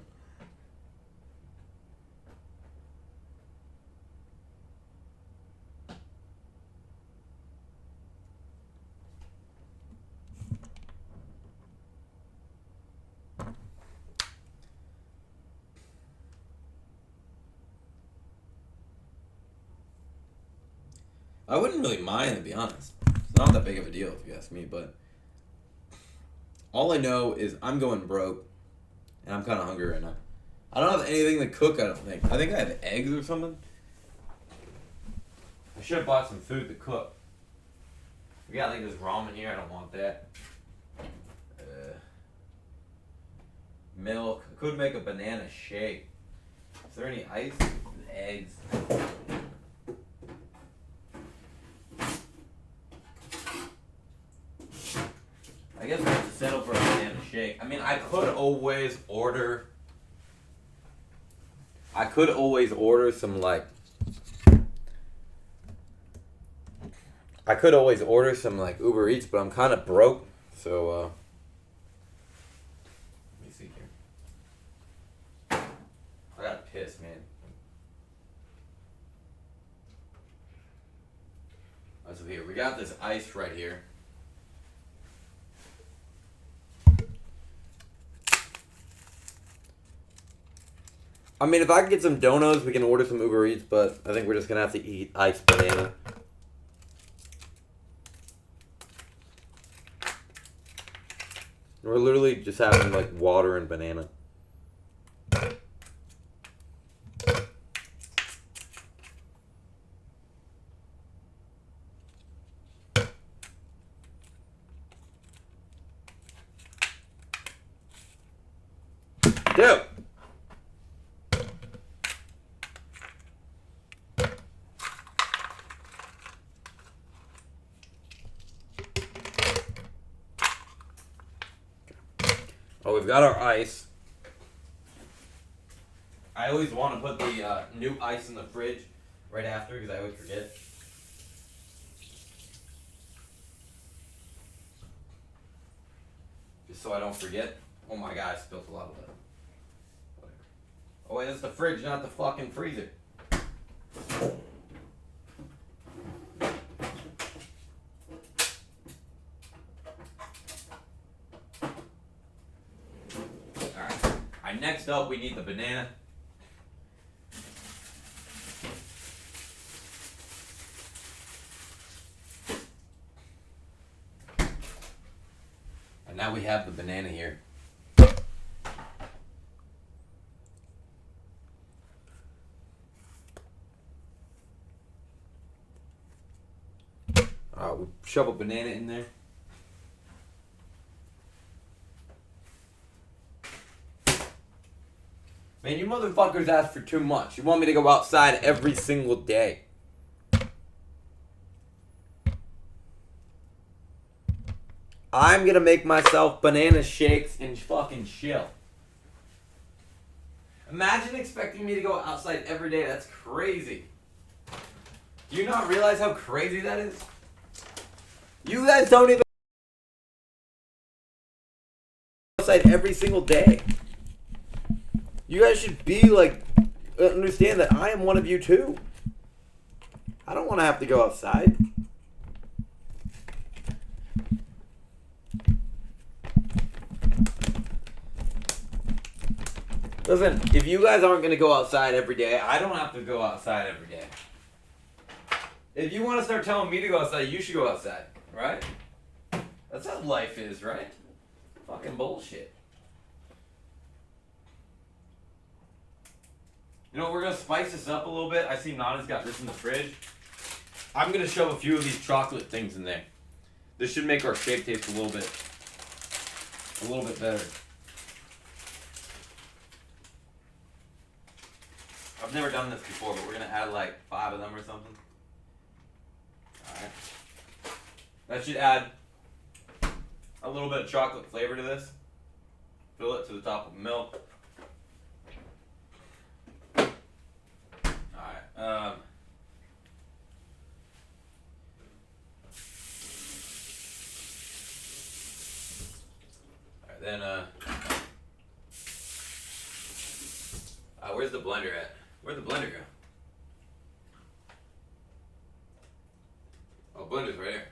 I wouldn't really mind, to be honest. It's not that big of a deal, if you ask me, but... all I know is I'm going broke, and I'm kind of hungry right now. I don't have anything to cook, I don't think. I think I have eggs or something. I should have bought some food to cook. We got like this ramen here, I don't want that. Milk. I could make a banana shake. Is there any ice? Eggs. I guess I have to settle for a banana shake. I mean, I could always order some, like... I could always order some, like, Uber Eats, but I'm kind of broke, so, let me see here. I gotta piss, man. So here, we got this ice right here. I mean, if I could get some donuts, we can order some Uber Eats, but I think we're just going to have to eat iced banana. We're literally just having, like, water and banana. Dude. Oh, we've got our ice. I always want to put the new ice in the fridge right after because I always forget. Just so I don't forget. Oh my god, I spilled a lot of that. Whatever. Oh wait, that's the fridge, not the fucking freezer. Alright, next up we need the banana. And now we have the banana here. We shove a banana in there. Man, you motherfuckers ask for too much. You want me to go outside every single day. I'm gonna make myself banana shakes and fucking chill. Imagine expecting me to go outside every day. That's crazy. Do you not realize how crazy that is? You guys don't even outside every single day. You guys should be like, understand that I am one of you too. I don't want to have to go outside. Listen, if you guys aren't going to go outside every day, I don't have to go outside every day. If you want to start telling me to go outside, you should go outside, right? That's how life is, right? Fucking bullshit. You know, we're going to spice this up a little bit. I see Nana's got this in the fridge. I'm going to shove a few of these chocolate things in there. This should make our shake taste a little bit better. I've never done this before, but we're going to add like 5 of them or something. Alright. That should add a little bit of chocolate flavor to this. Fill it to the top with milk. Alright. Alright, then where's the blender at? Where'd the blender go? Oh, blender's right here.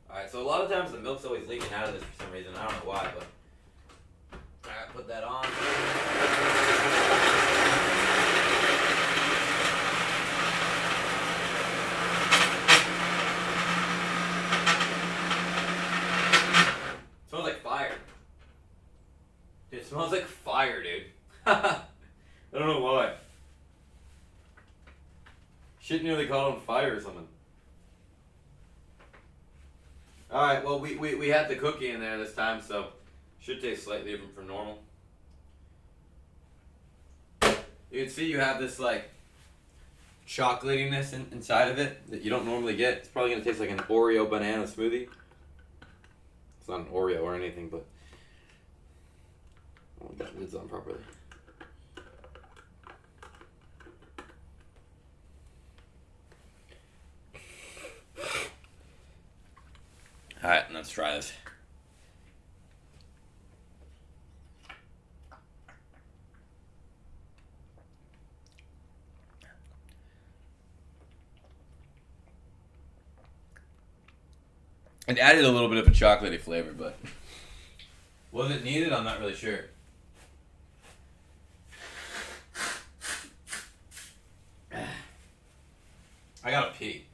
Alright, so a lot of times the milk's always leaking out of this for some reason. I don't know why, but alright, put that on. Smells like fire. It smells like fire, dude. I don't know why. Shit nearly caught on fire or something. Alright, well, we had the cookie in there this time, so should taste slightly different from normal. You can see you have this, like, chocolatiness inside of it that you don't normally get. It's probably going to taste like an Oreo banana smoothie. It's not an Oreo or anything, but I want that lid's on properly. Alright, let's try this. It added a little bit of a chocolatey flavor, but was it needed? I'm not really sure. I gotta pee.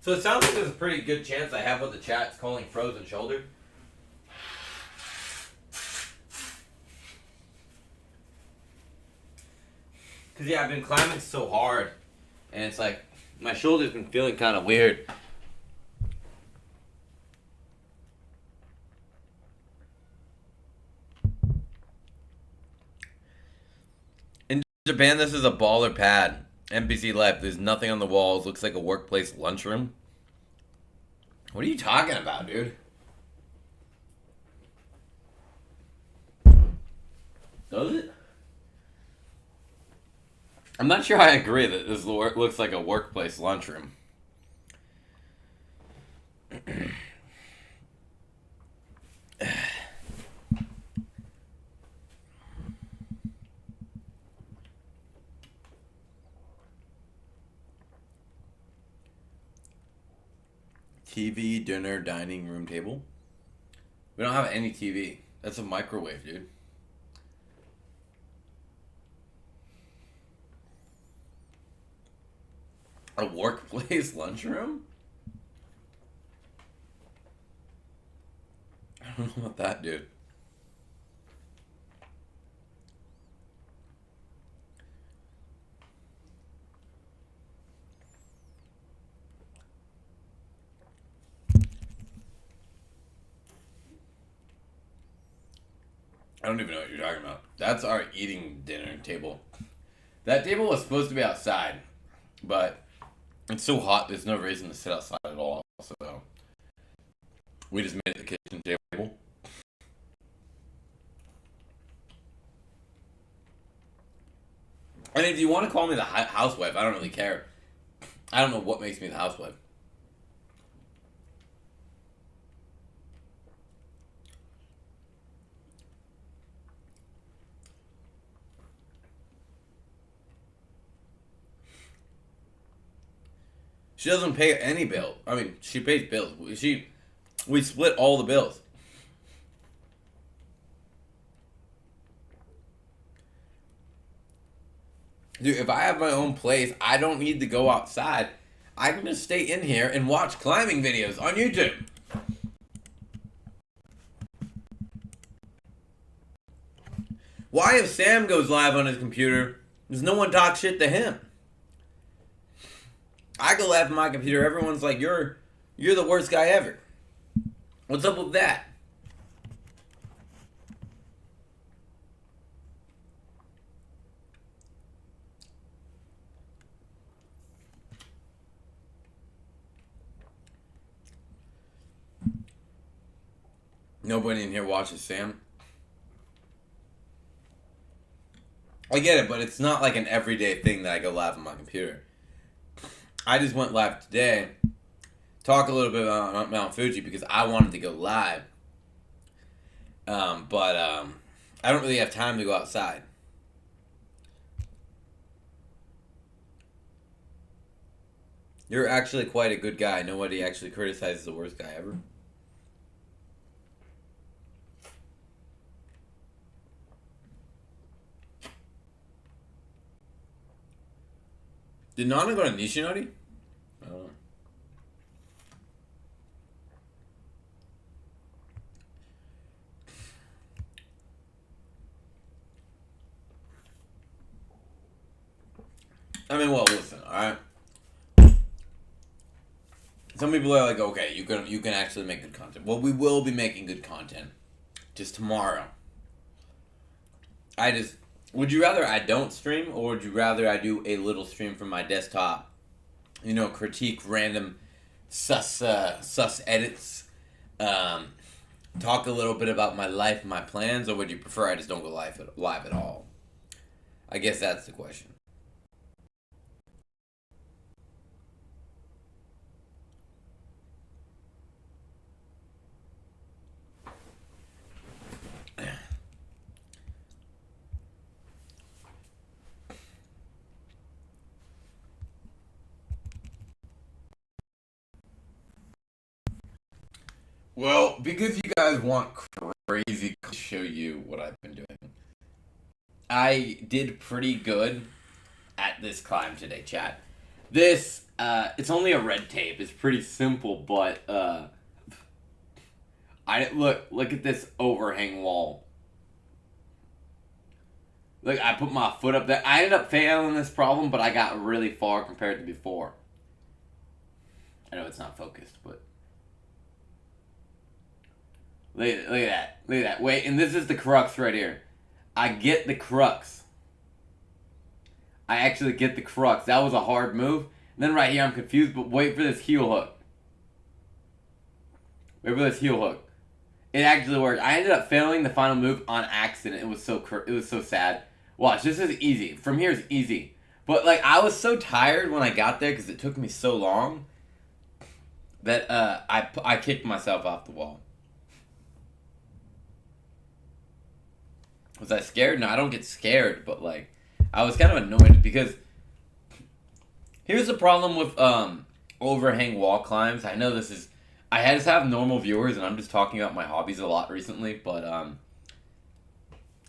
So it sounds like there's a pretty good chance I have what the chat's calling frozen shoulder. Because, yeah, I've been climbing so hard. And it's like, my shoulder's been feeling kind of weird. In Japan, this is a baller pad. NPC Life, there's nothing on the walls. Looks like a workplace lunchroom. What are you talking about, dude? Does it? I'm not sure I agree that this looks like a workplace lunchroom. TV, dinner, dining room table. We don't have any TV. That's a microwave, dude. A workplace lunchroom? I don't know about that, dude. I don't even know what you're talking about. That's our eating dinner table. That table was supposed to be outside, but it's so hot there's no reason to sit outside at all. So we just made it the kitchen table. And if you want to call me the housewife, I don't really care. I don't know what makes me the housewife. She doesn't pay any bill. I mean, she pays bills. We split all the bills. Dude, if I have my own place, I don't need to go outside. I can just stay in here and watch climbing videos on YouTube. Why if Sam goes live on his computer, does no one talk shit to him? I go live on my computer, everyone's like, you're the worst guy ever. What's up with that? Nobody in here watches Sam. I get it, but it's not like an everyday thing that I go live on my computer. I just went live today, talk a little bit about Mount Fuji because I wanted to go live. But I don't really have time to go outside. You're actually quite a good guy. Nobody actually criticizes the worst guy ever. Did Nana go to Nishinori? Oh. I mean, well, listen, alright? Some people are like, okay, you can actually make good content. Well, we will be making good content. Just tomorrow. Would you rather I don't stream, or would you rather I do a little stream from my desktop? You know, critique random sus edits, talk a little bit about my life, my plans, or would you prefer I just don't go live at all? I guess that's the question. Well, because you guys want crazy to show you what I've been doing. I did pretty good at this climb today, chat. This It's only a red tape. It's pretty simple, but I look at this overhang wall. Look, I put my foot up there. I ended up failing this problem, but I got really far compared to before. I know it's not focused, but look at that. Look at that. Wait, and this is the crux right here. I get the crux. I actually get the crux. That was a hard move. And then right here, I'm confused, but wait for this heel hook. Wait for this heel hook. It actually worked. I ended up failing the final move on accident. It was so sad. Watch, this is easy. From here is easy. But, like, I was so tired when I got there because it took me so long that I kicked myself off the wall. Was I scared? No, I don't get scared, but, like, I was kind of annoyed because here's the problem with overhang wall climbs. I know this is... I just have normal viewers, and I'm just talking about my hobbies a lot recently, but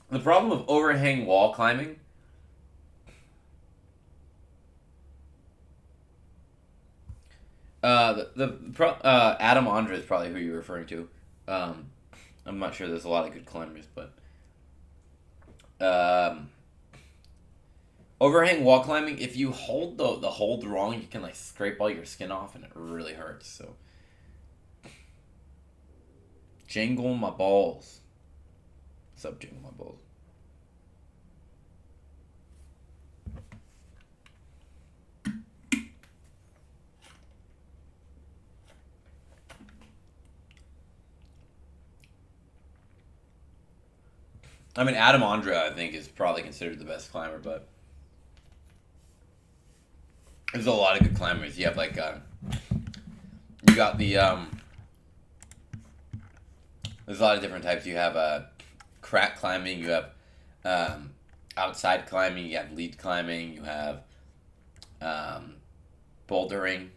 the problem with overhang wall climbing Adam Andre is probably who you're referring to. I'm not sure there's a lot of good climbers, but overhang wall climbing, if you hold the hold wrong, you can like scrape all your skin off and it really hurts. So jingle my balls. What's up, jingle my balls? I mean, Adam Andre, I think, is probably considered the best climber, but there's a lot of good climbers. You have, like, you got the, there's a lot of different types. You have, crack climbing, you have, outside climbing, you have lead climbing, you have, bouldering,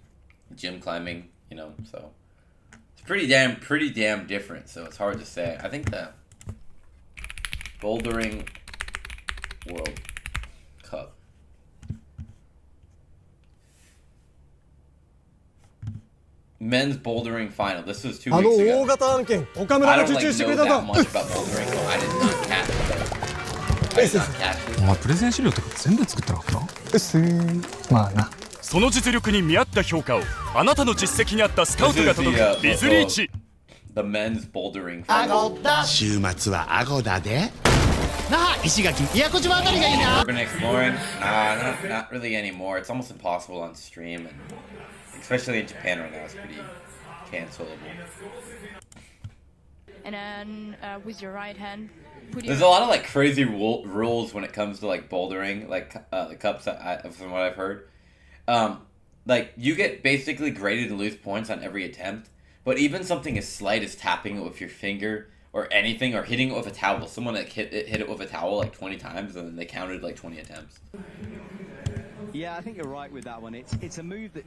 gym climbing, you know, so it's pretty damn different, so it's hard to say. I think the Bouldering World Cup. Men's bouldering final. This was 2 weeks ago. I don't like know that much about bouldering, so I did not catch it. I did not catch it.
お前プレゼン資料とか全部作ったのかな？まあな。その実力に見合った評価をあなたの実績に合ったスカウトが届くビズリーチ。
The men's bouldering final.
週末はアゴダで。 なあ、石垣、宮古島あたりがいいな。
Urban exploring? Not really anymore. It's almost impossible on stream, and especially in Japan right now, it's pretty cancelable.
And then with your right hand,
there's a lot of like crazy rules when it comes to like bouldering, like the cups. From what I've heard, like you get basically graded and lose points on every attempt. But even something as slight as tapping it with your finger or anything, or hitting it with a towel. Someone like hit it with a towel like 20 times, and then they counted like 20 attempts.
Yeah, I think you're right with that one. It's a move that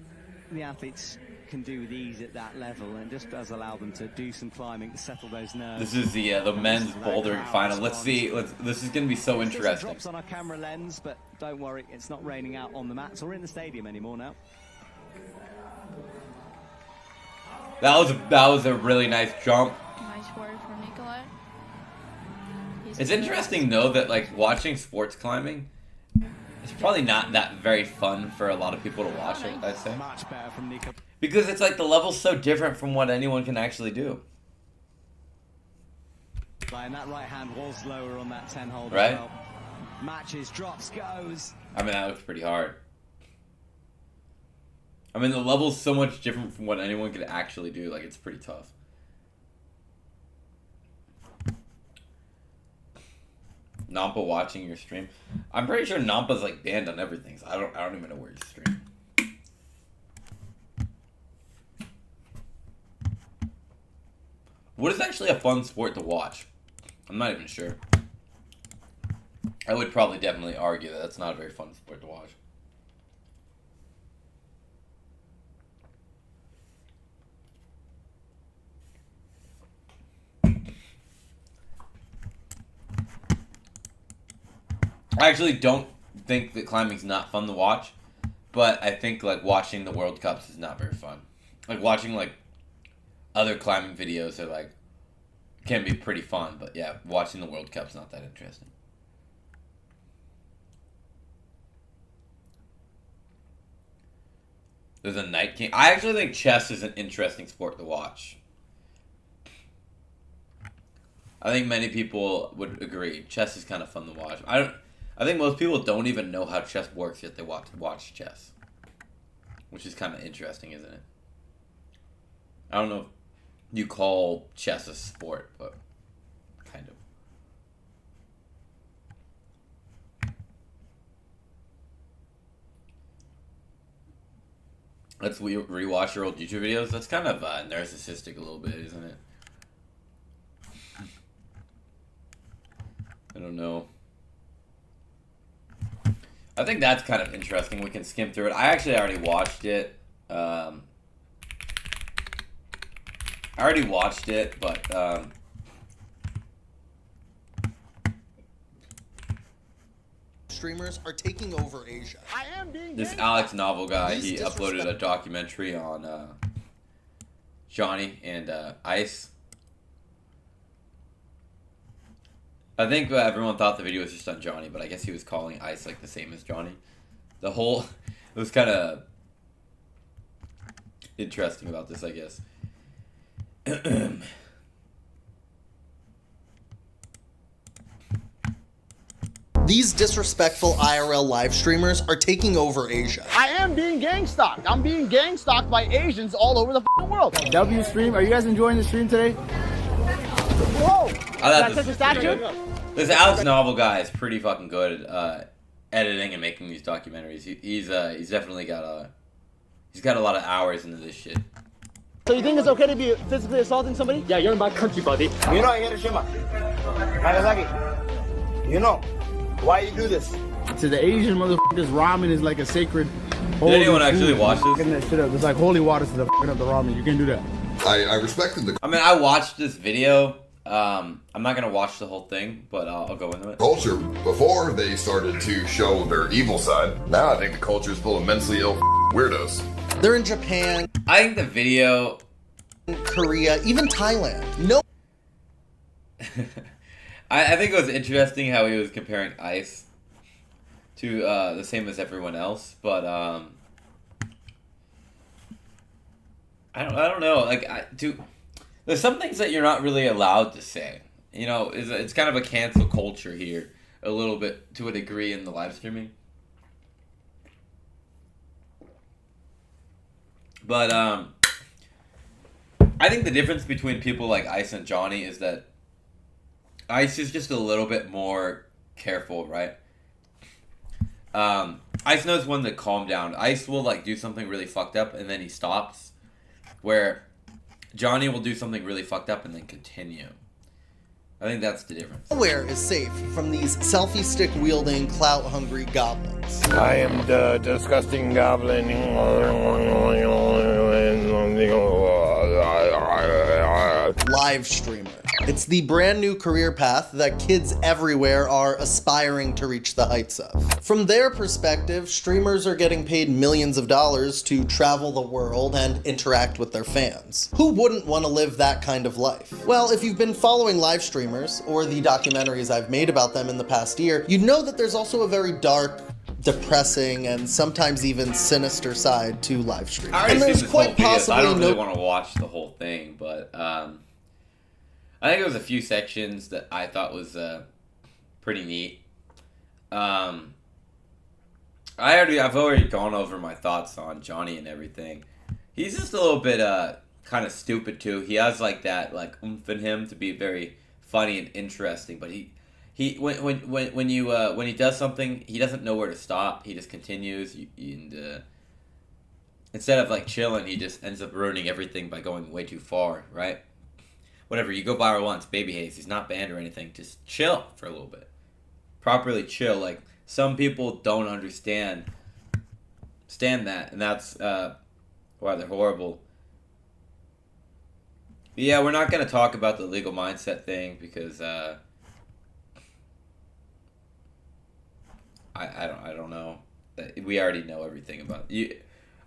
the athletes can do with ease at that level, and just does allow them to do some climbing to settle those nerves.
This is the men's bouldering final. Let's see. This is going to be so interesting.
Drops on our camera lens, but don't worry, it's not raining out on the mats or in the stadium anymore now.
That was a really nice jump.
nice work from Nikolai.
It's interesting though that like watching sports climbing, it's probably not that very fun for a lot of people to watch it, I'd say.
Much better from Nico.
Because it's like the level's so different from what anyone can actually do.
And that right hand was lower on that 10 hole
right?
as well. Matches, drops, goes.
I mean, that looks pretty hard. I mean, the level's so much different from what anyone could actually do. Like, it's pretty tough. Nampa watching your stream. I'm pretty sure Nampa's like banned on everything, so I don't even know where you stream. What is actually a fun sport to watch? I'm not even sure. I would probably definitely argue that that's not a very fun sport to watch. I actually don't think that climbing's not fun to watch. But I think like watching the World Cups is not very fun. Like watching like other climbing videos are like can be pretty fun, but yeah, watching the World Cup's not that interesting. There's a Night King. I actually think chess is an interesting sport to watch. I think many people would agree. Chess is kind of fun to watch. I think most people don't even know how chess works yet they watch chess, which is kind of interesting, isn't it? I don't know if you call chess a sport, but kind of. Let's rewatch your old YouTube videos. That's kind of narcissistic a little bit, isn't it? I don't know. I think that's kind of interesting. We can skim through it. I actually already watched it. But
streamers are taking over Asia.
This Alex Novel guy, he uploaded a documentary on Johnny and Ice. I think everyone thought the video was just on Johnny, but I guess he was calling Ice like the same as Johnny. It was kind of interesting about this, I guess.
These disrespectful IRL live streamers are taking over Asia.
I am being gang stalked. I'm being gang stalked by Asians all over the world. W stream, are you guys enjoying the stream today? Whoa!
This Alex Novel guy is pretty fucking good at editing and making these documentaries. He's definitely got a lot of hours into this shit.
So you think it's okay to be physically assaulting somebody? Yeah, you're in my country, buddy. You know Hiroshima, Nagasaki. You know why you do this? To the Asian motherfuckers, ramen is like a sacred.
Did anyone actually watch this?
That shit up. It's like holy water to the fucking up the ramen. You can do that.
I respected the.
I mean, I watched this video. I'm not gonna watch the whole thing, but I'll go into it.
Culture before they started to show their evil side. Now I think the culture is full of mentally ill weirdos.
They're in Japan.
I think the video,
Korea, even Thailand. No.
I think it was interesting how he was comparing Ice to the same as everyone else, but I don't know. Like there's some things that you're not really allowed to say. You know, it's kind of a cancel culture here, a little bit to a degree in the live streaming. But I think the difference between people like Ice and Johnny is that Ice is just a little bit more careful, right? Ice knows when to calm down. Ice will like do something really fucked up and then he stops, where Johnny will do something really fucked up and then continue. I think that's the difference.
Nowhere is safe from these selfie stick wielding, clout hungry goblins.
I am the disgusting goblin.
Live streamer. It's the brand new career path that kids everywhere are aspiring to reach the heights of. From their perspective, streamers are getting paid millions of dollars to travel the world and interact with their fans. Who wouldn't want to live that kind of life? Well, if you've been following live streamers, or the documentaries I've made about them in the past year, you know that there's also a very dark, depressing, and sometimes even sinister side to live streaming.
I already seen this whole video, so I don't really want to watch the whole thing, but I think there was a few sections that I thought was pretty neat. I've already gone over my thoughts on Johnny and everything. He's just a little bit kind of stupid too. He has like that like oomph in him to be very funny and interesting, but when he does something, he doesn't know where to stop. He just continues, and instead of like chilling, he just ends up ruining everything by going way too far, right? Whatever, you go viral once, baby haze. He's not banned or anything. Just chill for a little bit. Properly chill. Like, some people don't understand that, and that's why they're horrible. But yeah, we're not going to talk about the legal mindset thing because I don't know. we already know everything about you.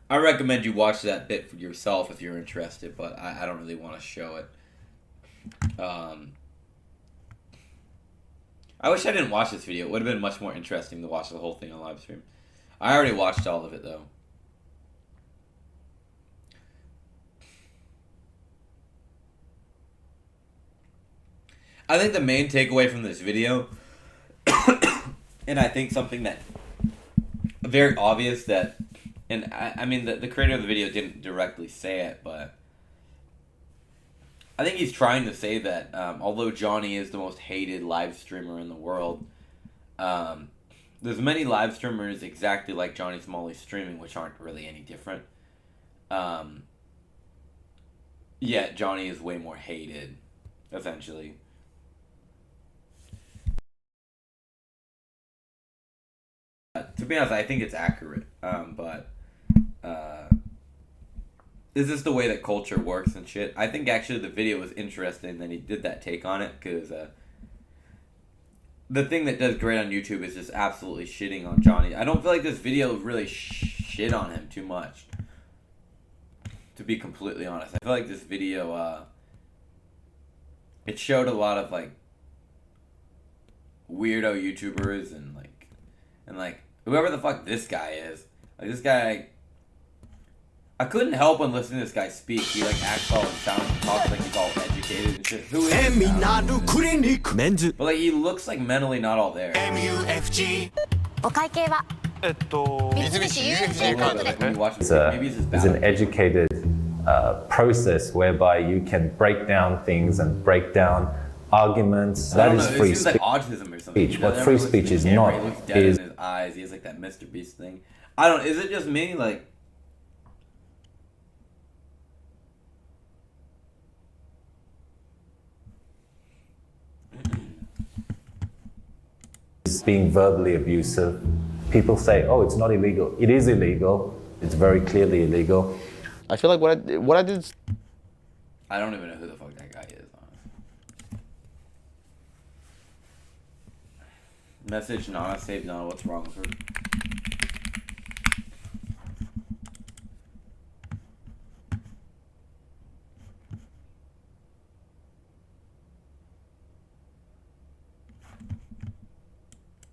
I recommend you watch that bit for yourself if you're interested, but I don't really want to show it. I wish I didn't watch this video. It would have been much more interesting to watch the whole thing on live stream. I already watched all of it though. I think the main takeaway from this video, and I think something that very obvious that, and I mean the creator of the video didn't directly say it, but I think he's trying to say that although Johnny is the most hated live streamer in the world, there's many live streamers exactly like Johnny Smalley streaming which aren't really any different. Yet Johnny is way more hated, essentially. To be honest, I think it's accurate, but this is the way that culture works and shit. I think actually the video was interesting that he did that take on it, because the thing that does great on YouTube is just absolutely shitting on Johnny. I don't feel like this video really shit on him too much, to be completely honest. I feel like this video, it showed a lot of like weirdo YouTubers and like whoever the fuck this guy is. Like this guy, I couldn't help when listening to this guy speak. He like acts all and talks like he's all educated and shit. Who is this guy? But like he looks like mentally not all there.
MUFG.
It's an educated process whereby you can break down things and break down arguments. That is free speech.
Like autism or something.
What free speech is not
he looks dead in his eyes. He has like that Mr. Beast thing. I don't. Is it just me? Like,
being verbally abusive. People say, "Oh, it's not illegal." It is illegal. It's very clearly illegal.
I feel like what I did.
I don't even know who the fuck that guy is. Message Nana, save Nana, what's wrong with her?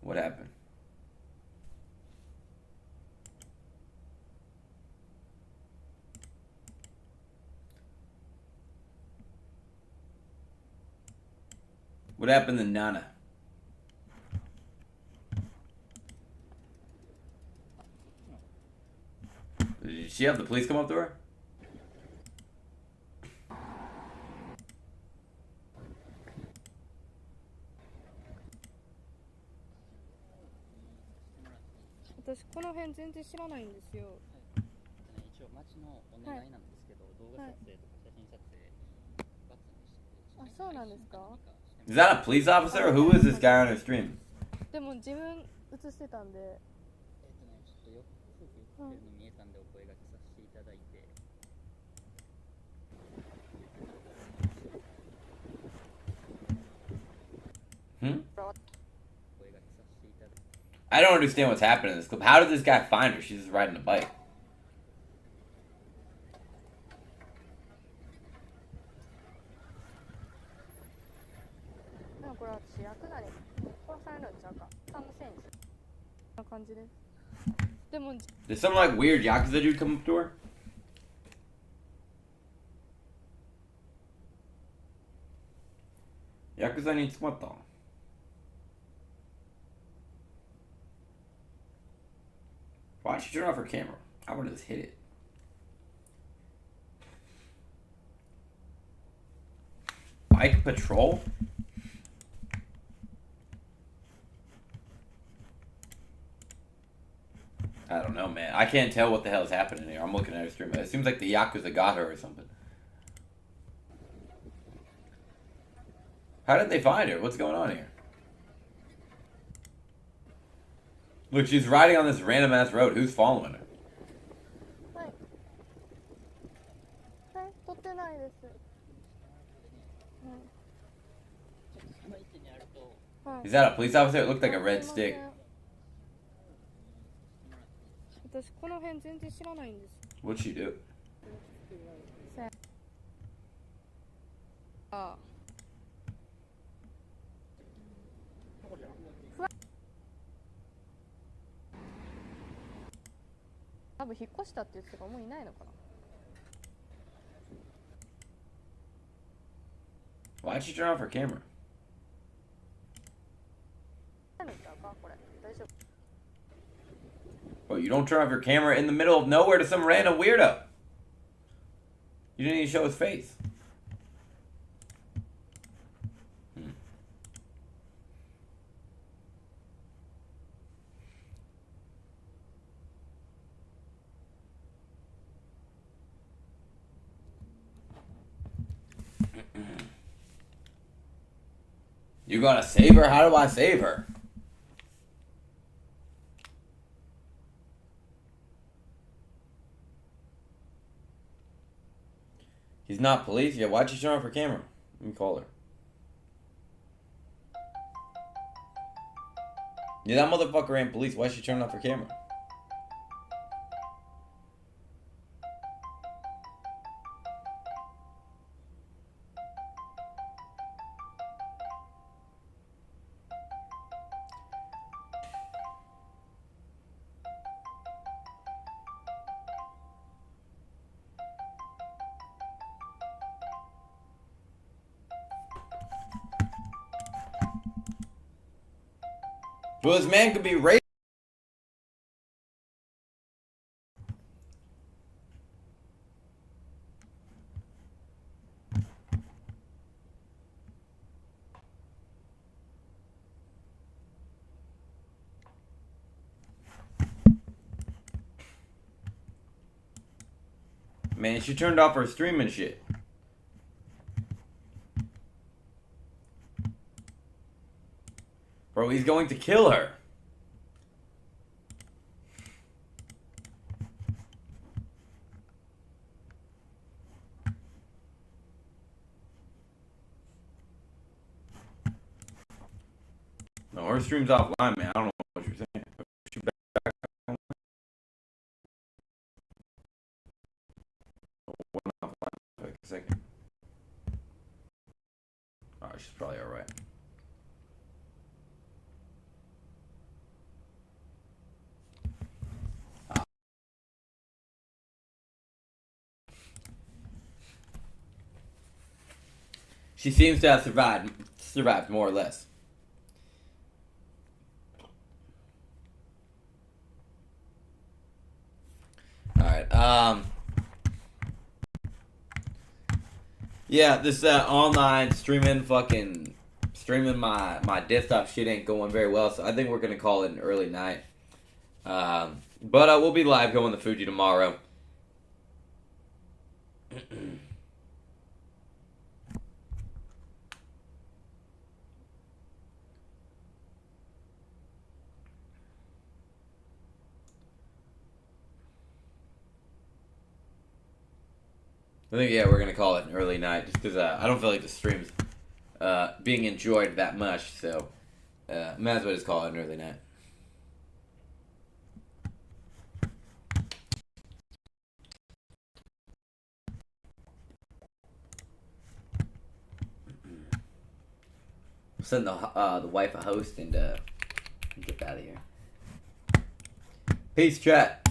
What happened? What happened to Nana? Did she have the police come up to her? Is that a police officer or who is this guy on her stream? I don't understand what's happening in this clip. How did this guy find her? She's just riding a bike. Did some like weird Yakuza dude come up to her? Yakuza needs what though? Why'd she turn off her camera? I would have just hit it. Bike patrol? I don't know, man. I can't tell what the hell is happening here. I'm looking at her stream. It seems like the Yakuza got her or something. How did they find her? What's going on here? Look, she's riding on this random ass road. Who's following her? Is that a police officer? It looked like a red stick.
私この辺全然知らないんです。
What'd she do?
あ多分引っ越したって言ってたからもういないのかな。
Why'd she turn off her camera?
何のかこれ大丈夫。
Well, you don't turn off your camera in the middle of nowhere to some random weirdo. You didn't even show his face. You gonna save her? How do I save her? He's not police? Yeah, why'd you turn off her camera? Let me call her. Yeah, that motherfucker ain't police. Why'd she turn off her camera? Well, this man could be raped. Man, she turned off her stream and shit. Bro, he's going to kill her. No, her stream's offline, man. I don't know what you're saying. She back online? Went offline for like a second. Alright, she's probably alright. She seems to have survived more or less. Alright, yeah, this online streaming my desktop shit ain't going very well, so I think we're gonna call it an early night. But we'll be live going to Fuji tomorrow. I think, yeah, we're going to call it an early night just because I don't feel like the stream's being enjoyed that much, so might as well just call it an early night. Send the wife a host and get out of here. Peace, chat.